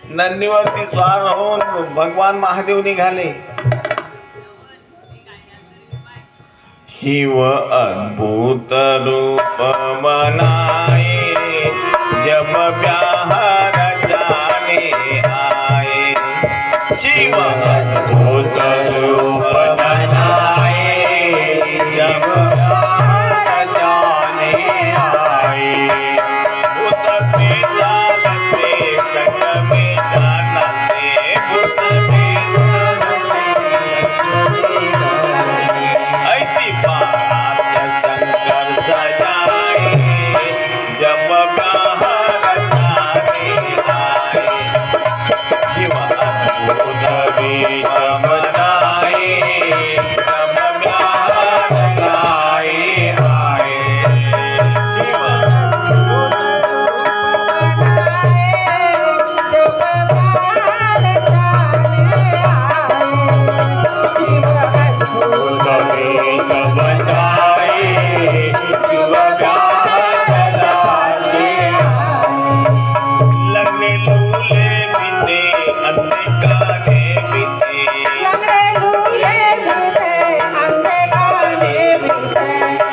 S1: नंदीवरती स्वार होऊन भगवान महादेव निघाले. शिव अद्भुत रूप बनाए, जब ब्याह रचाने आए। शिव
S2: अद्भुत रूप बनाए, जब ब्याह रचाने आए।
S1: भूत प्रेतालते संग में जानते, भूत ऐसी बात शंकर सजाए, जब ब्याह रचाने आए। शिव अद्भुत वेश बनाए, जब ब्याह रचाने आए। शिव
S2: अद्भुत वेश बनाए, जब ब्याह रचाने आए।
S1: लगने लूले बीते, अंधकारे बीते,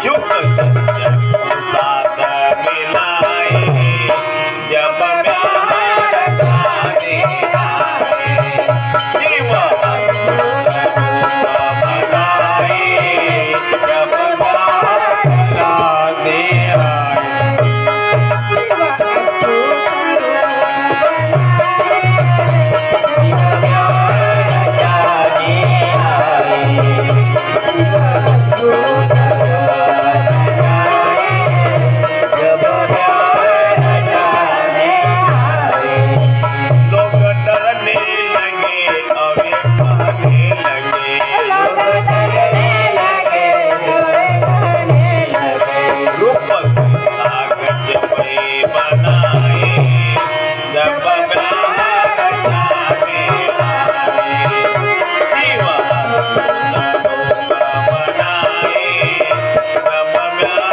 S1: शुभ सज्जन को साथ मिलाए, जब ब्याह रचाने आए। शिव अद्भुत रूप बनाए, जब ब्याह रचाने आए। लोग डरने लगे और ये कहने लगे, रूप सागज पे बनाए, जब ब्याह रचाने आए। शिव अद्भुत रूप बनाए, जब ब्याह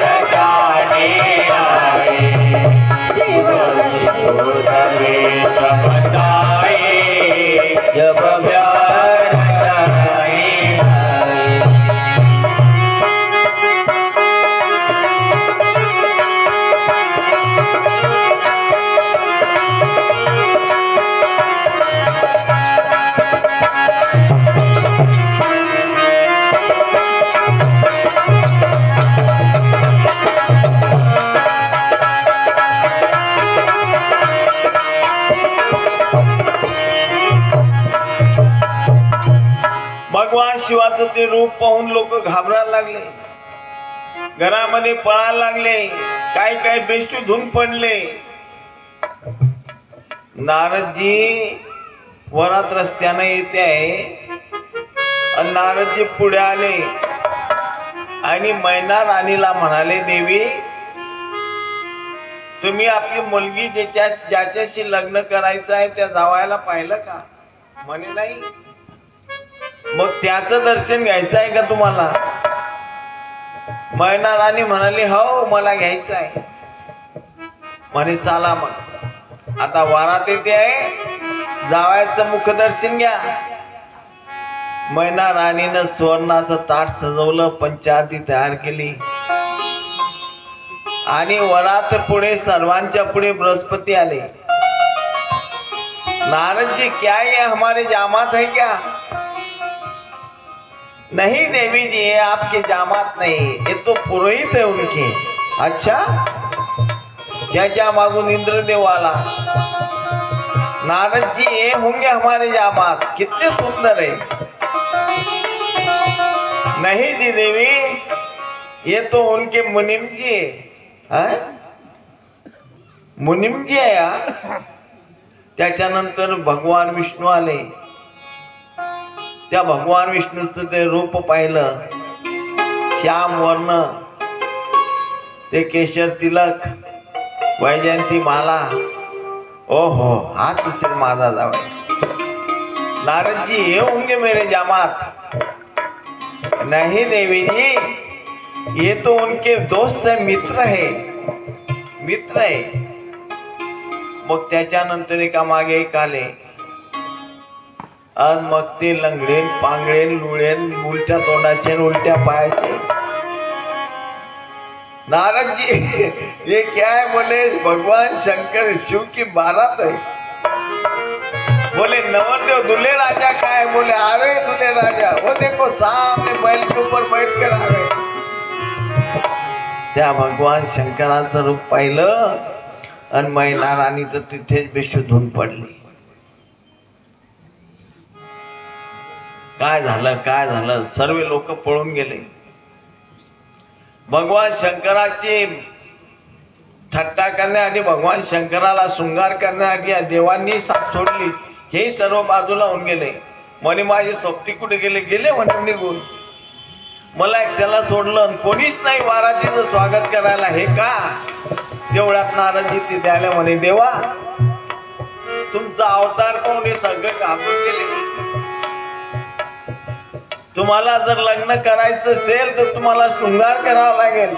S1: रचाने आए।
S2: शिव जब ब्याह रचाने आए।
S1: भगवान शिवाचं ते रूप पाहून लोक घाबरायला लागले, घरामध्ये पळायला लागले, काय काय बेशुद्ध होऊन पडले। नारदजी वरात रस्त्याने येते आहे आणि नारदजी पुढे आले आणि मैना राणीला म्हणाले, देवी तुम्ही आपली मुलगी ज्याच्याशी लग्न करायचं आहे त्या जावयाला पाहिलं का? म्हणे नाही। मग त्याचं दर्शन घ्यायचं आहे का तुम्हाला? मैना राणी म्हणाली, हो मला घ्यायचं आहे। म्हणे चला मग आता वारात येते आहे, जावयाचं मुखदर्शन घ्या। मैना राणीनं सुवर्णाचं ताट सजवलं, पंचारती तयार केली आणि वरात पुढे सर्वांच्या पुढे बृहस्पती आले। नारद जी क्या ये हमारे जामात है क्या? नहीं देवी जी ये आपके जामात नहीं, ये तो पुरोहित है उनके। अच्छा, त्याच्या मागून इंद्रदेव आला। नारद जी ये होंगे हमारे जामात, कितने सुंदर है। नहीं जी देवी, ये तो उनके मुनिम जी है। मुनिम जी आहे या। त्याच्यानंतर भगवान विष्णू आले। त्या भगवान विष्णूचं ते रूप पाहिलं, श्याम वर्ण, ते केशर तिलक, वैजयंती माला। ओहो, हाच असेल माझा जावई। नारद जी ये होंगे मेरे जामात। नहीं देवी जी, ये तो उनके दोस्त है, मित्र है, मित्र है। मग त्याच्यानंतर एका मागे एक आले आणि मग ते लंगडेन पांगडेन लुळेन उलट्या तोंडाचे उलट्या पायाचे। नारद जी ये क्या है? बोले भगवान शंकर शिव की बारात है। बोले नवरदेव दूल्हे राजा का है? बोले अरे दूल्हे राजा वो देखो सामने बैल के ऊपर बैठ कर आ रहे। त्या भगवान शंकराचं रूप पाहिलं आणि मैना राणी तर तिथेच बेशुद्ध होऊन पडली। काय झालं सर्व लोक पळून गेले। भगवान शंकराची थट्टा करण्यासाठी भगवान शंकराला शृंगार करण्यासाठी या देवांनी साथ सोडली। हे सर्व बाजूला होऊन गेले। म्हणे माझे सोबती कुठे गेले म्हणे निघून। मला एकट्याला सोडलं आणि कोणीच नाही वारातीचं स्वागत करायला। हे का? तेवढ्यात नारदजी तिथे आले। म्हणे देवा तुमचा अवतार पाहून हे सगळं घाबरून गेले। तुम्हाला जर लग्न करायचं असेल तर तुम्हाला शृंगार करावा लागेल।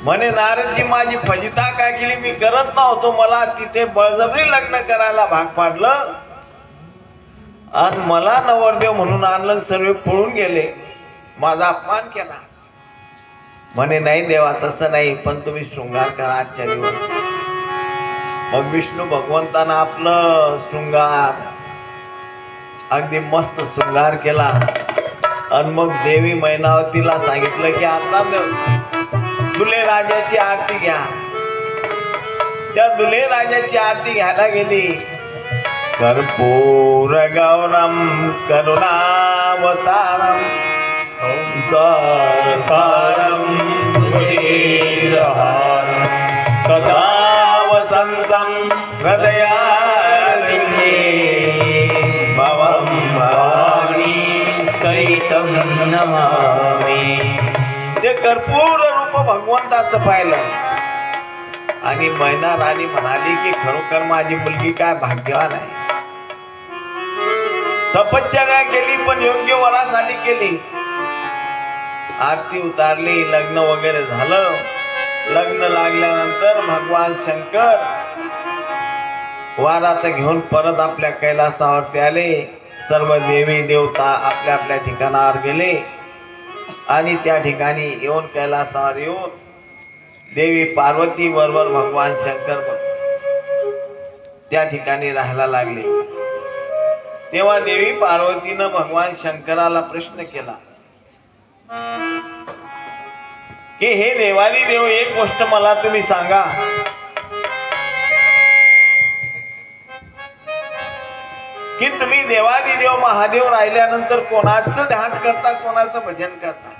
S1: म्हणे नारदजी माझी फजिता काय केली? मी करत नव्हतो, मला तिथे बळजबरी लग्न करायला भाग पाडलं आणि मला नवरदेव म्हणून आणलं। सर्व पळून गेले, माझा अपमान केला। म्हणे नाही देवा तसं नाही, पण तुम्ही शृंगार करा आजच्या दिवस। मग विष्णू भगवंतानं आपलं शृंगार अगदी मस्त शृंगार केला आणि मग देवी मैनावतीला सांगितलं की आता दुल्हे राजाची आरती घ्या। त्या दुल्हे राजाची आरती घ्यायला गेली। कर्पूर गौरम करुणावतारम संसार सारम भुजगेन्द्रहारम सदा वसंतम हृदयारण्ये भवं भवानी सहितं नमामि। ते कर्पूर रूप भगवंताचं पाहिलं आणि मैना राणी म्हणाली की खरोखर माझी मुलगी काय भाग्यवान आहे। तपश्चर्या केली पण योग्य वरासाठी केली। आरती उतारली, लग्न वगैरे झालं। लग्न लागल्यानंतर भगवान शंकर वारात घेऊन परत आपल्या कैलासावरती आले। सर्व देवी देवता आपल्या आपल्या ठिकाणावर गेले आणि त्या ठिकाणी येऊन कैलासावर येऊन देवी पार्वती बरोबर भगवान शंकर त्या ठिकाणी राहायला लागले। तेव्हा देवी पार्वतीनं भगवान शंकराला प्रश्न केला की हे देवादी देव एक गोष्ट मला तुम्ही सांगा की तुम्ही देवादी देव महादेव राहिल्यानंतर कोणाचं ध्यान करता, कोणाचं भजन करता?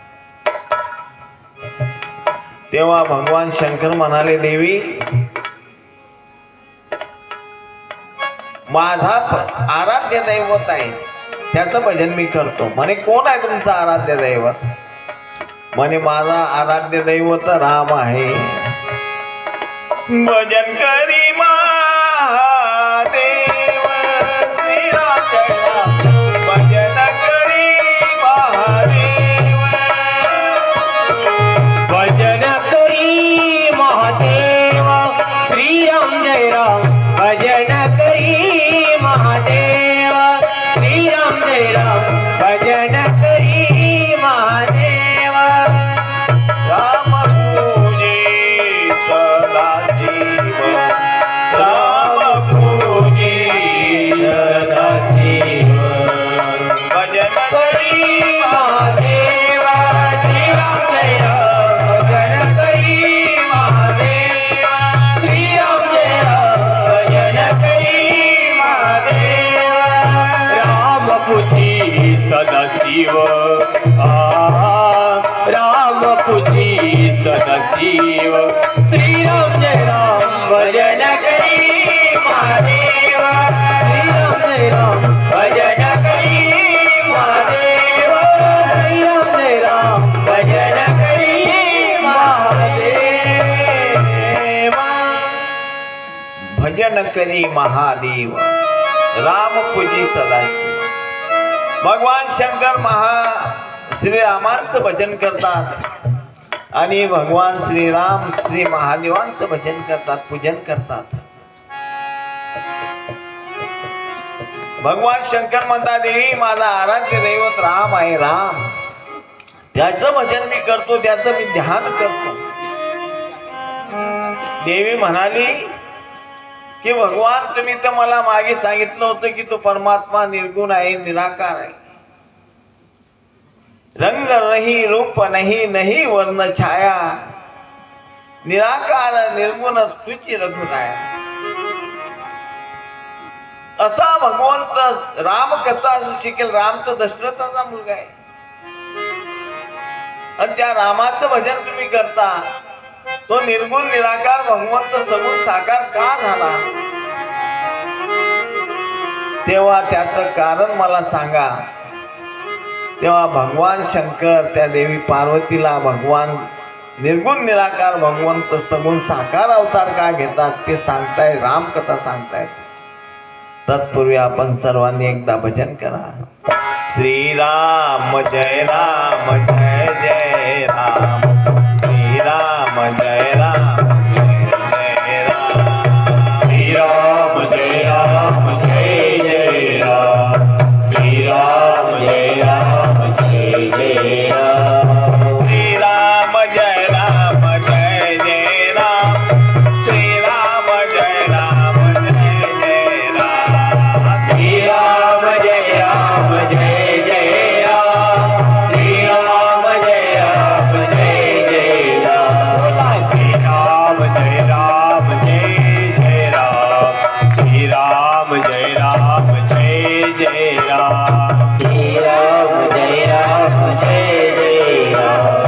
S1: तेव्हा भगवान शंकर म्हणाले देवी माझा आराध्य दैवत आहे त्याचं भजन मी करतो। म्हणे कोण आहे तुमचं आराध्य दैवत? म्हणे माझा आराध्य दैवत राम आहे। भजन करी महादेव श्री राम जय राम, भजन करी महादेव,
S2: भजन करी महादेव श्री राम जय राम, भजन करी महादेव श्री राम जय राम, भजन करी महादेव।
S1: राम पूजे सदाशिव, राम पूजे
S2: सदाशिव,
S1: भजन
S2: करी महादेव श्री राम जय राम, भजन करी महादेव श्री राम जय राम, भजन करी महादेव। राम पूजी सदाशिव, राम पूजी सदाशिव श्री राम जय राम, भजन करी महादेव श्री राम जय राम, भजन करी महादेव श्री राम जय राम, भजन करी महादेव।
S1: भजन करी महादेव, राम पूजी सदाशिव। भगवान शंकर श्री रामांचं भजन करतात आणि भगवान श्रीराम श्री महादेवांचं भजन करतात, पूजन करतात. भगवान शंकर म्हणतात, देवी माझा आराध्य दैवत राम आहे, राम त्याचं भजन मी करतो, त्याचं मी ध्यान करतो. देवी म्हणाली की भगवान तुम्ही तर मला मागे सांगितलं होतं की तो परमात्मा निर्गुण आहे, निराकार आहे, रंग नहीं रूप नहीं नहीं वर्ण छाया, निराकार निर्गुण तुझी रघुराया. असा भगवंत राम कसा असू शकेल? राम तर दशरथाचा मुलगा आहे आणि त्या रामाचं भजन तुम्ही करता. तो निर्गुण निराकार भगवंत सगुण साकार का झाला? तेव्हा त्याचं कारण मला सांगा. तेव्हा भगवान शंकर त्या देवी पार्वतीला भगवान निर्गुण निराकार भगवंत सगुण साकार अवतार का घेतात ते सांगतायत, रामकथा सांगतायत. तत्पूर्वी आपण सर्वांनी एकदा भजन करा. श्रीराम जय राम जय जय राम, श्रीराम जय राम जय जय राम,
S2: श्रीराम जय राम जय जय राम, श्रीराम जय राम जय जय राम,
S1: श्रीराम जय राम जय जय राम, श्रीराम जय राम जय जय राम,
S2: श्रीराम जय राम जय जय राम, श्रीराम जय राम जय जय राम, श्रीराम जय राम जय जय राम, श्रीराम जय राम जय जय राम, श्रीराम जय राम जय जय राम,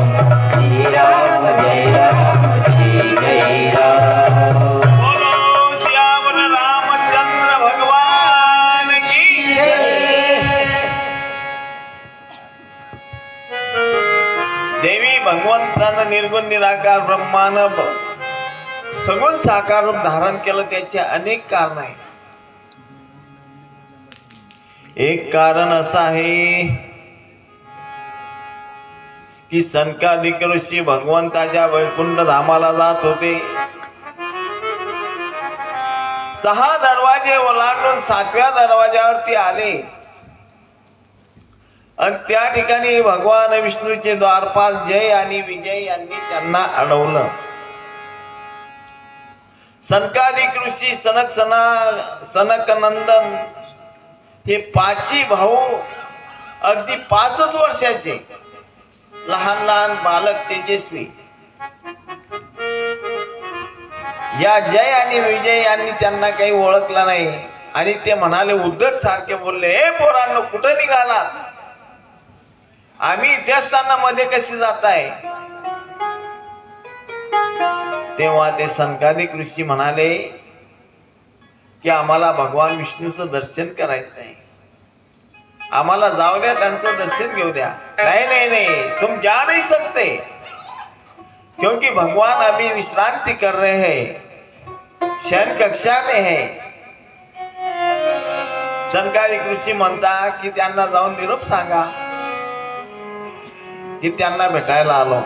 S2: श्रीराम जय राम जय जय राम.
S1: बोलो श्याम रामचंद्र भगवान की देवी भगवंतानं निर्गुण निराकार ब्रह्मानं सगुण साकार रूप धारण केलं. त्याचे अनेक कारण आहेत. एक कारण असं आहे की सनकादिक ऋषी भगवंताच्या वैकुंठ धामाला जात होते. 6 दरवाजे ओलांडून 7व्या दरवाज्यावरती आले आणि त्या ठिकाणी भगवान विष्णूचे द्वारपाल जय आणि विजय यांनी त्यांना अडवलं. सनकादिक ऋषी सनकनंदन हे 5 भाऊ अगदी 5 वर्षाचे लहान लहान बालक तेजस्वी. या जय आणि विजय यांनी त्यांना काही ओळखलं नाही आणि ते म्हणाले, उद्धट सारखे बोलले, हे पोरांनो कुठं निघालात? आम्ही इथे असताना मध्ये कशी जाताय? तेव्हा ते सनकादिक ऋषी म्हणाले की आम्हाला भगवान विष्णूचं दर्शन करायचं आहे, आम्हाला जाऊ द्या, त्यांचं दर्शन घेऊ द्या. नहीं नहीं नहीं, तुम जा नहीं सकते क्योंकि भगवान अभी विश्रांति कर रहे हैं, शयन कक्षा में है. सनकादिक ऋषी म्हणता की त्यांना जाऊन निरोप सांगा की त्यांना भेटायला आलो.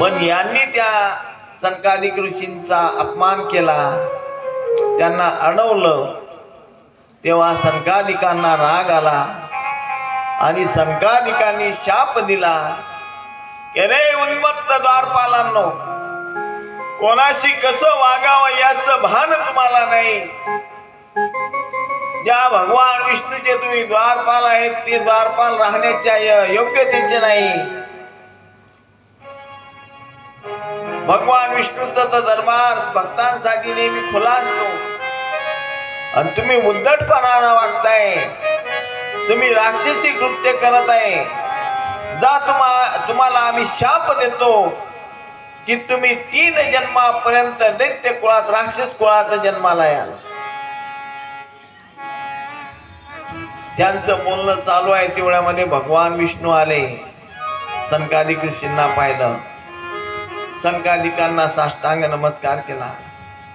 S1: पण यांनी त्या सनकादिक ऋषींचा अपमान केला, त्यांना अडवलं. तेव्हा सनकादिकांना राग आला आणि सनकादिकांनी शाप दिला की रे उन्मत्त द्वारपालांनो, कोणाशी कसं वागावं याचं भान तुम्हाला नाही. ज्या भगवान विष्णूचे तुम्ही द्वारपाल आहेत ते द्वारपाल राहण्याच्या योग्यतेचे नाही. भगवान विष्णूचा तर दरबार भक्तांसाठी नेहमी खुला असतो आणि तुम्ही उद्धटपणानं वागताय, तुम्ही राक्षसी कृत्य करत आहे. जा तुम्हाला आम्ही शाप देतो की तुम्ही 3 जन्मापर्यंत दैत्य कुळात राक्षस कुळात जन्माला याल. त्यांचं बोलणं चालू आहे तेवढ्यामध्ये भगवान विष्णू आले. सनकादिक ऋषींना पाहिलं, सनकादिकांना साष्टांग नमस्कार केला.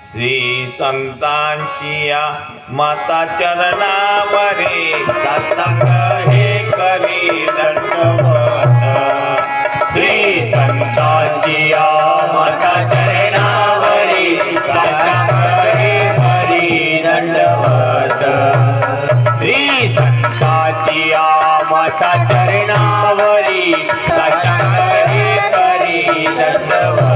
S1: श्री संतांची या माता चरणावरी साष्टांग हे करी दंडवत.
S2: श्री संतांची संताचिया माता चरणावरी साष्टांग हे करी दंडवत श्री संताचिया माता चरणावरी साष्टांग हे करी दंडवत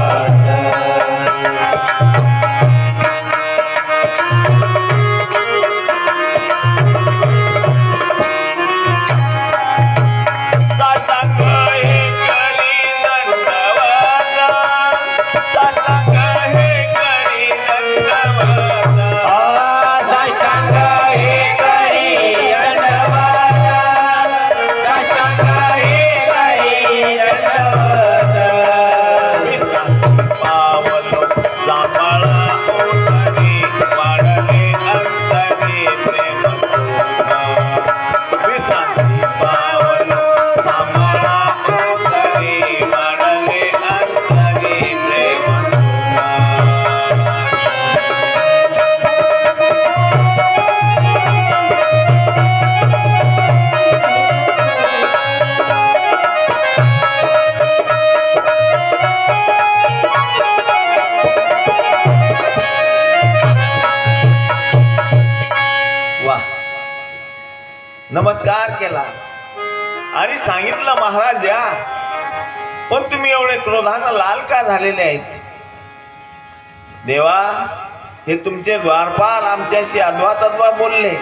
S1: नमस्कार केला आणि सांगितलं महाराज या, पण तुम्ही एवढे क्रोधानं लाल का झालेले आहेत? देवा, हे तुमचे द्वारपाल आमच्याशी अद्वा बोलले,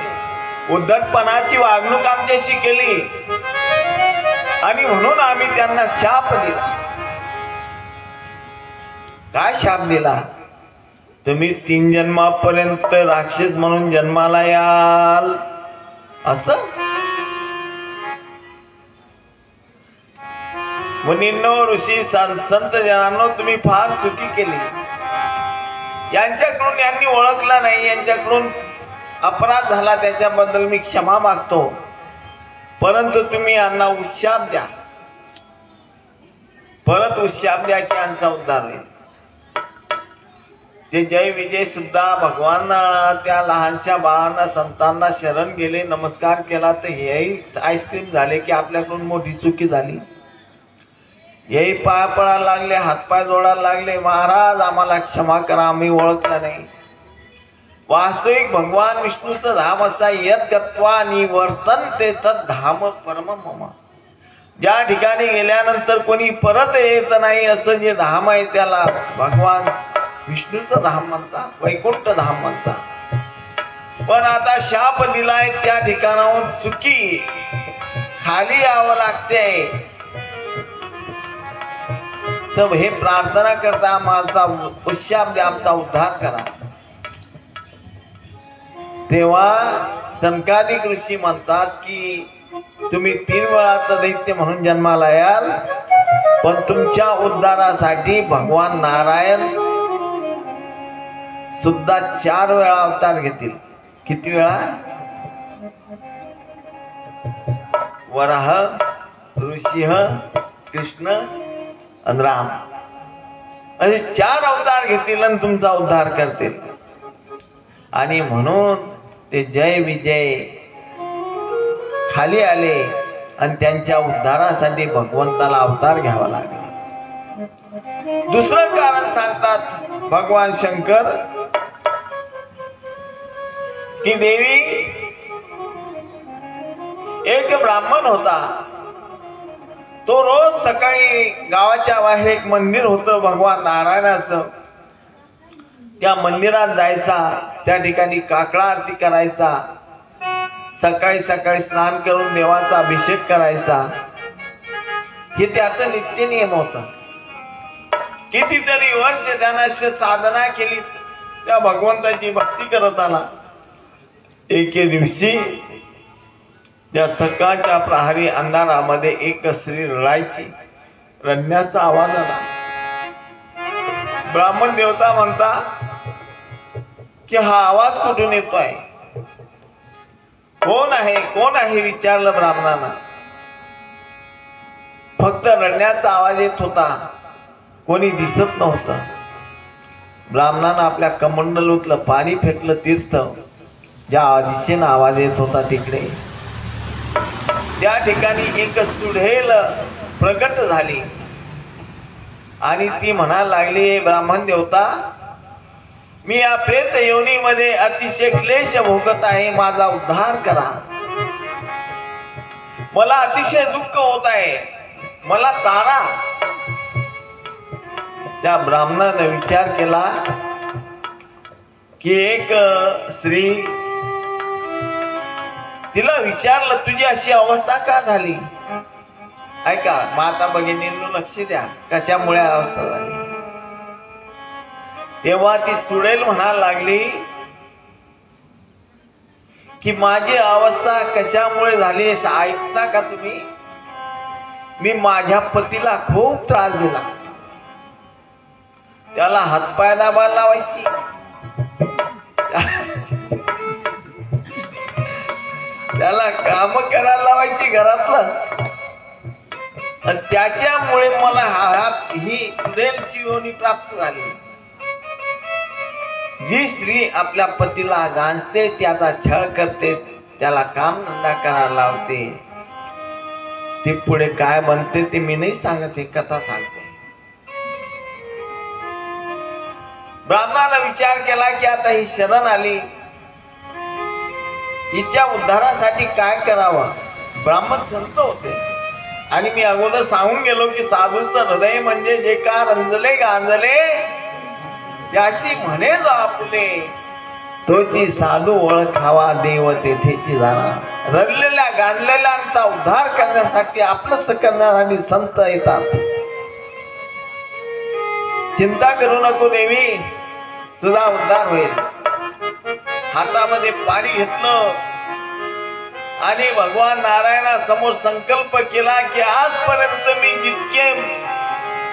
S1: उद्धटपणाची वागणूक आमच्याशी केली आणि म्हणून आम्ही त्यांना शाप दिला. काय शाप दिला? तुम्ही 3 जन्मापर्यंत राक्षस म्हणून जन्माला याल असं. मुनींनो, ऋषी संत जनांनो, तुम्ही फार चुकी केली. यांच्याकडून यांनी ओळखला नाही, यांच्याकडून अपराध झाला, त्याच्याबद्दल मी क्षमा मागतो. परंतु तुम्ही यांना उशाप द्या, परत उशाप द्या की यांचा उद्धार होईल. ते जय विजय सुद्धा भगवान त्या लहानशा बाळांना संतांना शरण गेले, नमस्कार केला, तर हेही आईस्क्रीम झाले की आपल्याकडून मोठी चुकी झाली. हेही पाय पडायला लागले, हातपाय जोडायला लागले, महाराज आम्हाला क्षमा करा, आम्ही ओळखलं नाही. वास्तविक भगवान विष्णूचं धाम असा यत गत्वा निवर्तन ते तत् धाम परम मम. ज्या ठिकाणी गेल्यानंतर कोणी परत येत नाही असं जे धाम आहे त्याला भगवान विष्णूचं धाम म्हणता, वैकुंठ धाम म्हणता. पण आता शाप दिलाय, त्या ठिकाणाहून चुकी खाली यावं लागते. तर हे प्रार्थना करता, आमचा उशाप द्या, आमचा उद्धार करा. तेव्हा सनकादिक ऋषी म्हणतात की तुम्ही 3 वेळा तर दैत्य म्हणून जन्माला याल, पण तुमच्या उद्धारासाठी भगवान नारायण सुद्धा 4 वेळा अवतार घेतील. किती वेळा? वराह, ऋषिह, कृष्ण आणि राम असे 4 अवतार घेतील आणि तुमचा उद्धार करतील. आणि म्हणून ते जय विजय खाली आले आणि त्यांच्या उद्धारासाठी भगवंताला अवतार घ्यावा लागला. दुसरं कारण सांगतात भगवान शंकर की देवी, एक ब्राह्मण होता, तो रोज सकाळी गावाच्या बाहेर एक मंदिर होतं भगवान नारायणाचं, त्या मंदिरात जायचा, त्या ठिकाणी काकडा आरती करायचा, सकाळी सकाळी स्नान करून देवाचा अभिषेक करायचा. हे त्याचं नित्य नियम होता. कितीतरी वर्ष त्यानं साधना केली, त्या भगवंताची भक्ती करत आला. एके दिवशी त्या सकाळच्या प्रहरी अंधारामध्ये एक स्त्री रडायची, रडण्याचा आवाज आला. ब्राह्मण देवता म्हणता की हा आवाज कुठून येतोय? कोण आहे, कोण आहे विचारलं ब्राह्मणानं. फक्त रडण्याचा आवाज येत होता, कोणी दिसत नव्हतं. ब्राह्मणानं आपल्या कमंडलूतलं पाणी फेकलं, तीर्थ ज्या दिशेनं आवाज येत होता तिकडे. त्या ठिकाणी एक सुढेल प्रकट झाली आणि ती म्हणायला लागली, ब्राह्मण देवता, मी या प्रेत योनीमध्ये अतिशय क्लेश भोगत आहे, माझा उद्धार करा. मला अतिशय दुःख होत आहे, मला तारा. त्या ब्राह्मणाने विचार केला की एक स्त्री, तिला विचारलं तुझी अशी अवस्था का झाली. ऐका माता भगिनींनो, लक्ष द्या कशामुळे अवस्था झाली. तेव्हा ती चुडेल म्हणायला लागली की माझी अवस्था कशामुळे झाली ऐकता का तुम्ही. मी माझ्या पतीला खूप त्रास दिला, त्याला हातपाय दाबायला लावायची, त्याला काम करायला लावायची घरातलं, आणि त्याच्यामुळे मला ही चुडेलची योनी प्राप्त झाली. जी स्त्री आपल्या पतीला गांजते, त्याचा छळ करते, त्याला काम धंदा करायला लावते, ती पुढे काय म्हणते ते मी नाही सांगत, हे कथा सांगते. ब्राह्मणाने विचार केला की आता ही शरण आली, हिच्या उद्धारासाठी काय करावं. ब्राह्मण संत होते आणि मी अगोदर सांगून गेलो की साधूचं हृदय म्हणजे जे का रंजले गांजले त्याशी म्हणे जा आपुले, तोची साधू ओळखावा देव तेथेची जाणा. रडलेल्या गांजलेल्यांचा उद्धार करण्यासाठी, आपलंच करण्यासाठी संत येतात. चिंता करू नको देवी, तुझा उद्धार होईल. हातामध्ये पाणी घेतलं आणि भगवान नारायणासमोर संकल्प केला की आजपर्यंत मी जितके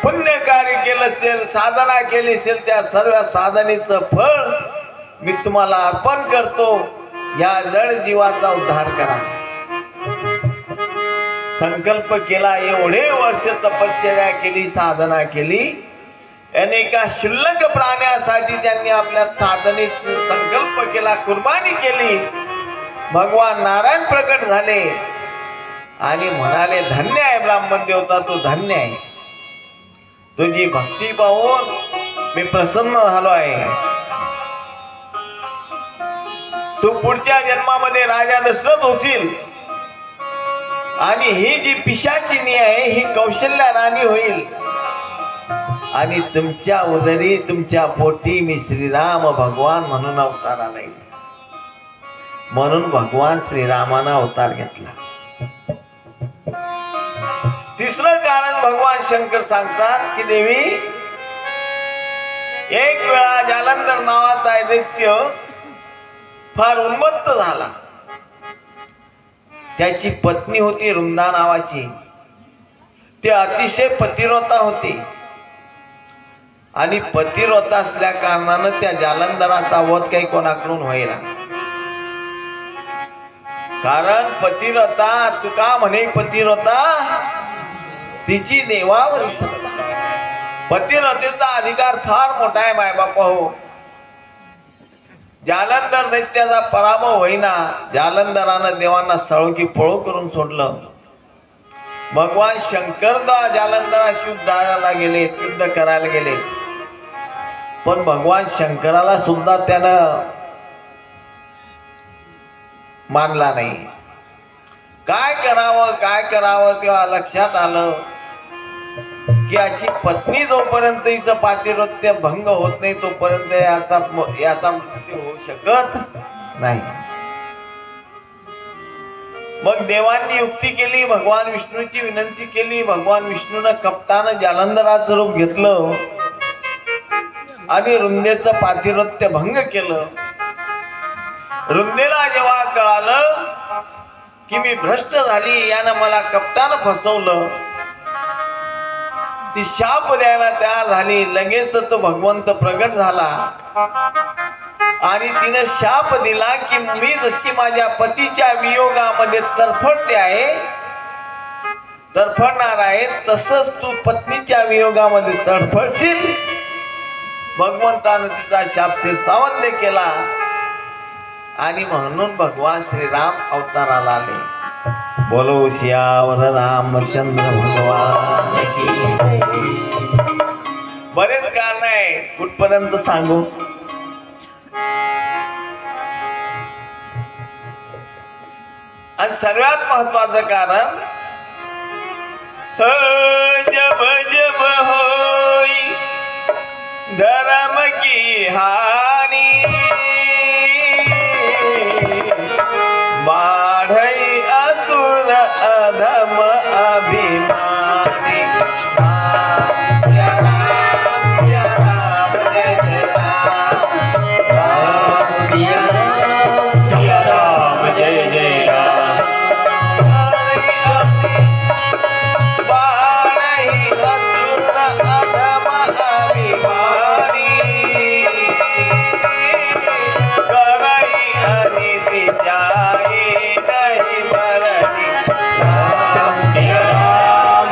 S1: पुण्य कार्य केलं असेल, साधना केली असेल, त्या सर्व साधनेचं फळ मी तुम्हाला अर्पण करतो. या जड जीवाचा उद्धार करा. संकल्प केला. एवढे वर्ष तपश्चर्या केली, साधना केली. अनेका शिल्लक प्राण्यासाठी त्यांनी आपल्या साधनेस संकल्प केला, कुर्बानी केली. भगवान नारायण प्रकट झाले आणि म्हणाले, धन्य आहे ब्राह्मण देवता, तू धन्य आहे. तुझी भक्ती पाहून मी प्रसन्न झालो आहे. तू पुढच्या जन्मामध्ये राजा दशरथ होशील आणि ही जी पिशाचिनी आहे ही कौशल्या राणी होईल आणि तुमच्या उदरी, तुमच्या पोटी मी श्रीराम भगवान म्हणून अवताराला येईल. म्हणून भगवान श्रीरामानं अवतार घेतला. तिसरं कारण भगवान शंकर सांगतात की देवी, एक वेळा जालंधर नावाचा दैत्य फार उन्मत्त झाला. त्याची पत्नी होती रुंदा नावाची. ती अतिशय पतिव्रता होती आणि पतिव्रता असल्या कारणानं त्या जालंधराचा वध काही कोणाकडून व्हायला. कारण पतिव्रता, तुका म्हणे पतिव्रता तिची देवावर श्रद्धा. पतिव्रतेचा अधिकार फार मोठा आहे मायबापा हो. जालंधर दैत्याचा पराभव होईना. जालंधरानं देवांना सळोकी पळो करून सोडलं. भगवान शंकर जालंधराशी युद्धाला गेले, युद्ध करायला गेले. पण भगवान शंकराला सुद्धा त्यानं मानला नाही. काय करावं तेव्हा लक्षात आलं की याची पत्नी जोपर्यंत हिचं पातिव्रत्य भंग होत नाही तोपर्यंत याचा मृत्यू होऊ शकत नाही. मग देवांनी युक्ती केली, भगवान विष्णूची विनंती केली. भगवान विष्णूनं कपटानं जालंधराचं रूप घेतलं आणि रुंदेचं पातिव्रत्य भंग केलं. रुंदेला जेव्हा कळालं की मी भ्रष्ट झाली, यानं मला कपटानं फसवलं, ती शाप द्यायला तयार झाली. लगेच तो भगवंत प्रगट झाला आणि तिने शाप दिला की मी जशी माझ्या पतीच्या वियोगामध्ये तडफडणार आहे तसंच तू पत्नीच्या वियोगामध्ये तडफडशील. भगवंतानं तिचा शाप शिरसावंत केला आणि म्हणून भगवान श्रीराम अवताराला आले. बोलो सियावर रामचंद्र भगवान की जय. बरेच कारण आहे, कुठपर्यंत सांगू? आणि सर्वात महत्वाचं कारण जब जब होई धर्म की हानि बाढ़ई असुर अधम अभिमानी। राम सिया राम जय जय राम।
S2: राम सिया राम जय जय राम।
S1: बाढ़ई असुर अधम अभिमानी करई अनिति जाए नहीं मरनी।
S2: राम सिया राम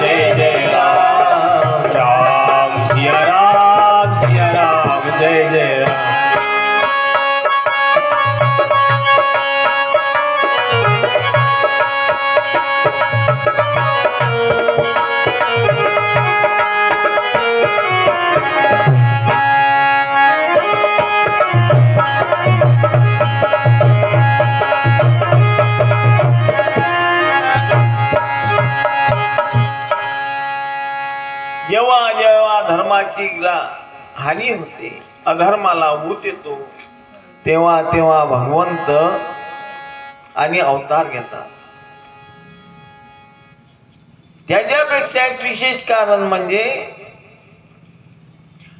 S2: जय जय राम। राम सिया राम जय जय राम।
S1: जेव्हा जेव्हा धर्माची हानी होते, अधर्माला ऊत येतो, तेव्हा तेव्हा भगवंत आणि अवतार घेतात। त्याच्यापेक्षा एक विशेष कारण म्हणजे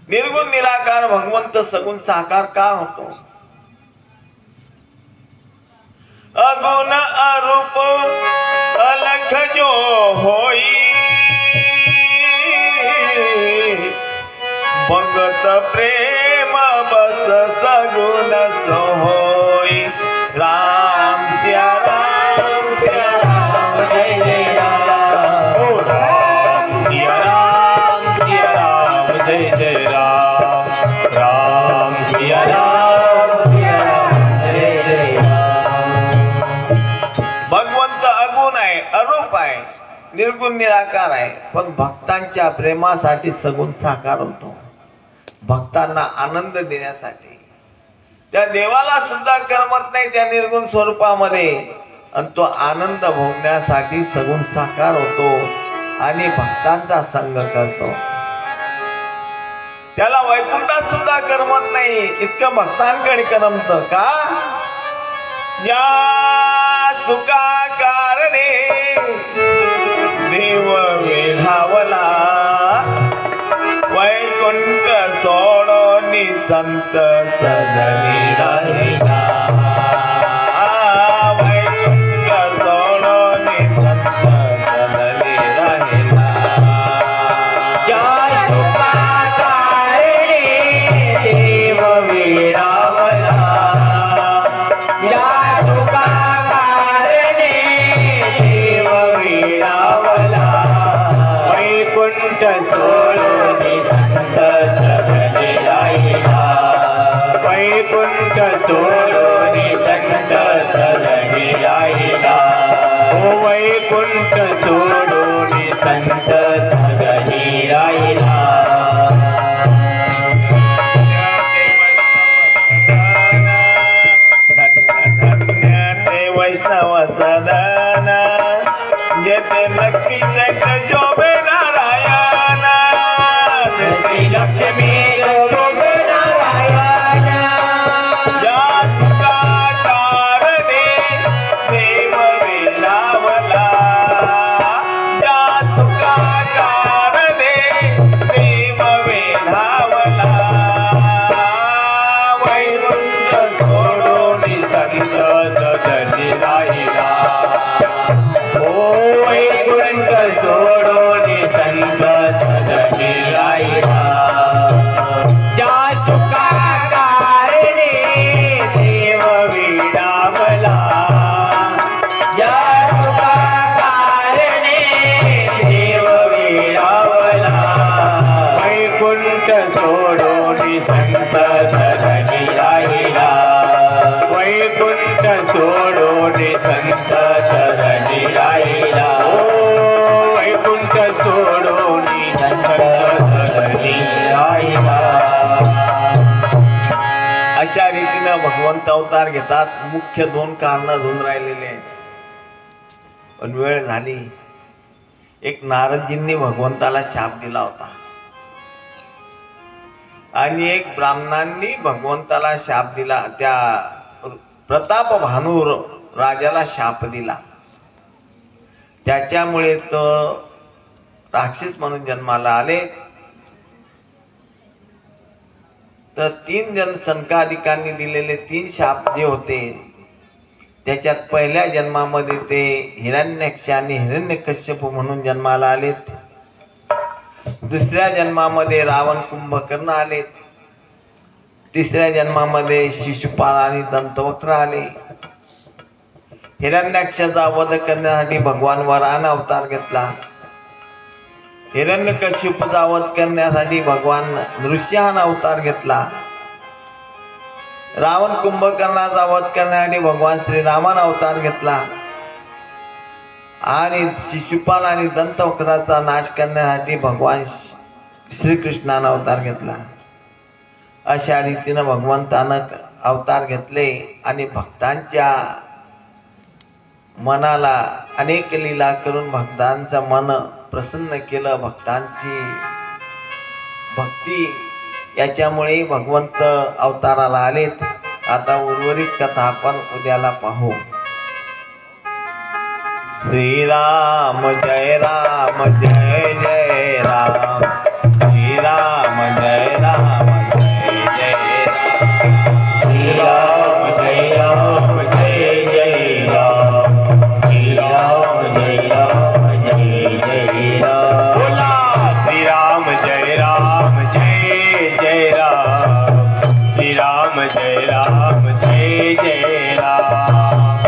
S1: निर्गुण निराकार भगवंत सगुण साकार का होतो? अगुण अरूप अलख जो होई भगत प्रेम बस सगुण सोई। राम सिया राम जय जय राम।
S2: राम सिया राम जय जय राम। राम सिया राम जय जय राम।
S1: भगवंत अगुण आहे, अरूप आहे, निर्गुण निराकार आहे, पण भक्तांच्या प्रेमासाठी सगुण साकार होतो, भक्तांना आनंद देण्यासाठी। त्या देवाला सुद्धा करमत नाही त्या निर्गुण स्वरूपामध्ये, आणि तो आनंद भोगण्यासाठी सगुण साकार होतो आणि भक्तांचा संग करतो। त्याला वैकुंठात सुद्धा करमत नाही, इतकं भक्तांकडे करमत का? या सुखा कारणे देव वेढावला वैकुंठ सोडोनी संत सदनी राहिला। वैकुंठ सोडोनी संत सदनी राहिला।
S2: या सुखा कारणे देव वेढावला। या सुखा कारणे देव वेढावला। वैकुंठ सोडोनी संत सदनी राहिला। वैकुंठ सोडोनी संत सदनी राहिला। ओ वैकुंठ सोडोनी संत सदनी राहिला।
S1: वैष्णव सदन जेते लक्ष्मी संग शोभे नारायण।
S2: लक्ष्मी शोभे नारायण।
S1: या सुखा कारणे देव वेढावला। या सुखा कारणे देव वेढावला। वैकुंठ सोडोनी संत सदनी राहिला।
S2: ओ वैकुंठ सोडोनी संत सदनी राहिला। ज्या सुखा कारणे देव वेढावला। ज्या सुखा कारणे देव वेढावला। वैकुंठ सोडोनी संत सदनी राहिला। वैकुंठ सोडोनी संत सदनी राहिला। ओ वैकुंठ सोडोनी संत
S1: रीतीनं भगवंत अवतार घेतात. मुख्य दोन कारण अजून राहिलेले आहेत, पण वेळ झाली. एक नारदजींनी भगवंताला शाप दिला होता आणि एक ब्राह्मणांनी भगवंताला शाप दिला. त्या प्रताप भानू राजाला शाप दिला. त्याच्यामुळे तो राक्षस म्हणून जन्माला आले. तर 3 जण सनकादिकांनी दिलेले 3 शाप जे होते, त्याच्यात पहिल्या जन्मामध्ये ते हिरण्याक्ष आणि हिरण्यकश्यप म्हणून जन्माला आलेत. दुसऱ्या जन्मामध्ये रावण कुंभकर्ण आलेत. तिसऱ्या जन्मामध्ये शिशुपाल आणि दंतवक्र आले. हिरण्याक्षाचा वध करण्यासाठी भगवान वराहने अवतार घेतला. हिरण्यकश्यपूचा वध करण्यासाठी भगवान नृसिंहाने अवतार घेतला. रावण कुंभकर्णाचा वध करण्यासाठी भगवान श्रीरामाने अवतार घेतला आणि शिशुपाल आणि दंतवक्राचा नाश करण्यासाठी भगवान श्रीकृष्णाने अवतार घेतला. अशा रीतीने भगवंतानं अवतार घेतले आणि भक्तांच्या मनाला अनेक लीला करून भक्तांचं मन प्रसन्न केलं. भक्तांची भक्ती याच्यामुळे भगवंत अवताराला आलेत. आता उर्वरित कथा आपण उद्याला पाहू. श्रीराम जय राम जय जय राम. श्रीराम जय राम जय जय राम.
S2: श्रीराम जय राम जय जय राम. श्रीराम जय राम जय जय राम.
S1: बोला श्रीराम जय राम जय जय राम. श्रीराम जय राम जय जय राम.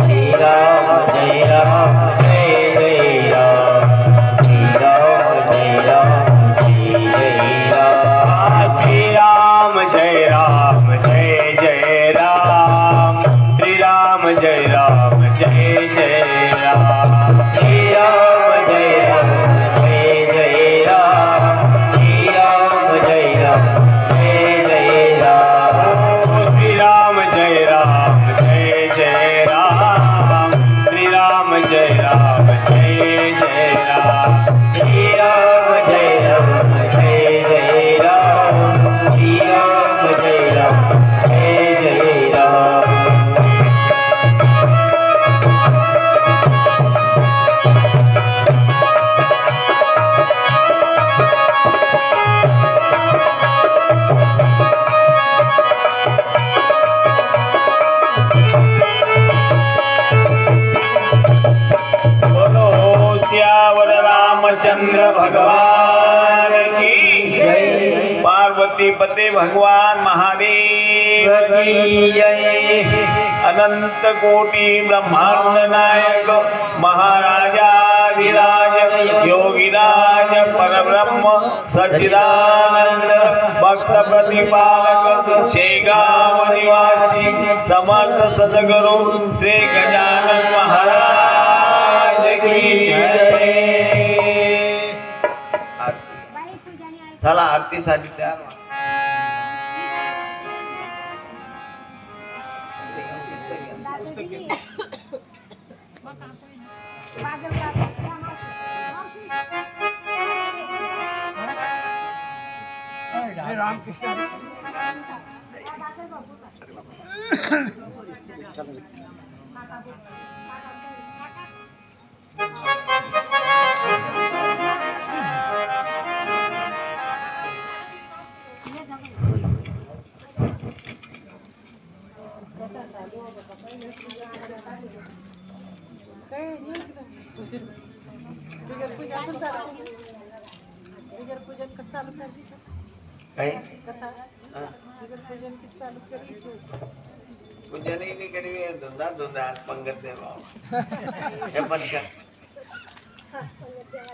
S2: श्रीराम जय राम जय जय राम. श्रीराम जय राम जय जय राम.
S1: श्रीराम जय राम जय जय राम. श्रीराम जय राम जय जय राम.
S2: श्रीराम जय राम जय जय राम. श्रीराम जय राम जय जय राम.
S1: श्रीराम जय राम जय जय राम. श्रीराम जय राम जय जय राम.
S2: श्रीराम जय राम जय जय राम. श्रीराम जय राम जय जय राम.
S1: बोलो सियावर रामचंद्र भगवान की
S2: जय.
S1: पार्वती पते भगवान महादेव की
S2: जय.
S1: अनंत कोटि ब्रह्मांड नायक महाराजाधिराज योगिराज परब्रह्म सच्चिदानंद भक्त प्रतिपालक शेगाव निवासी समर्थ सद्गुरु श्री गजानन महाराज की जय. चला आरतीसाठी तयार व्हा. काय पूजनही नाही करी धंदा धंदा आज पंगत नाही बाबा हे पण कर.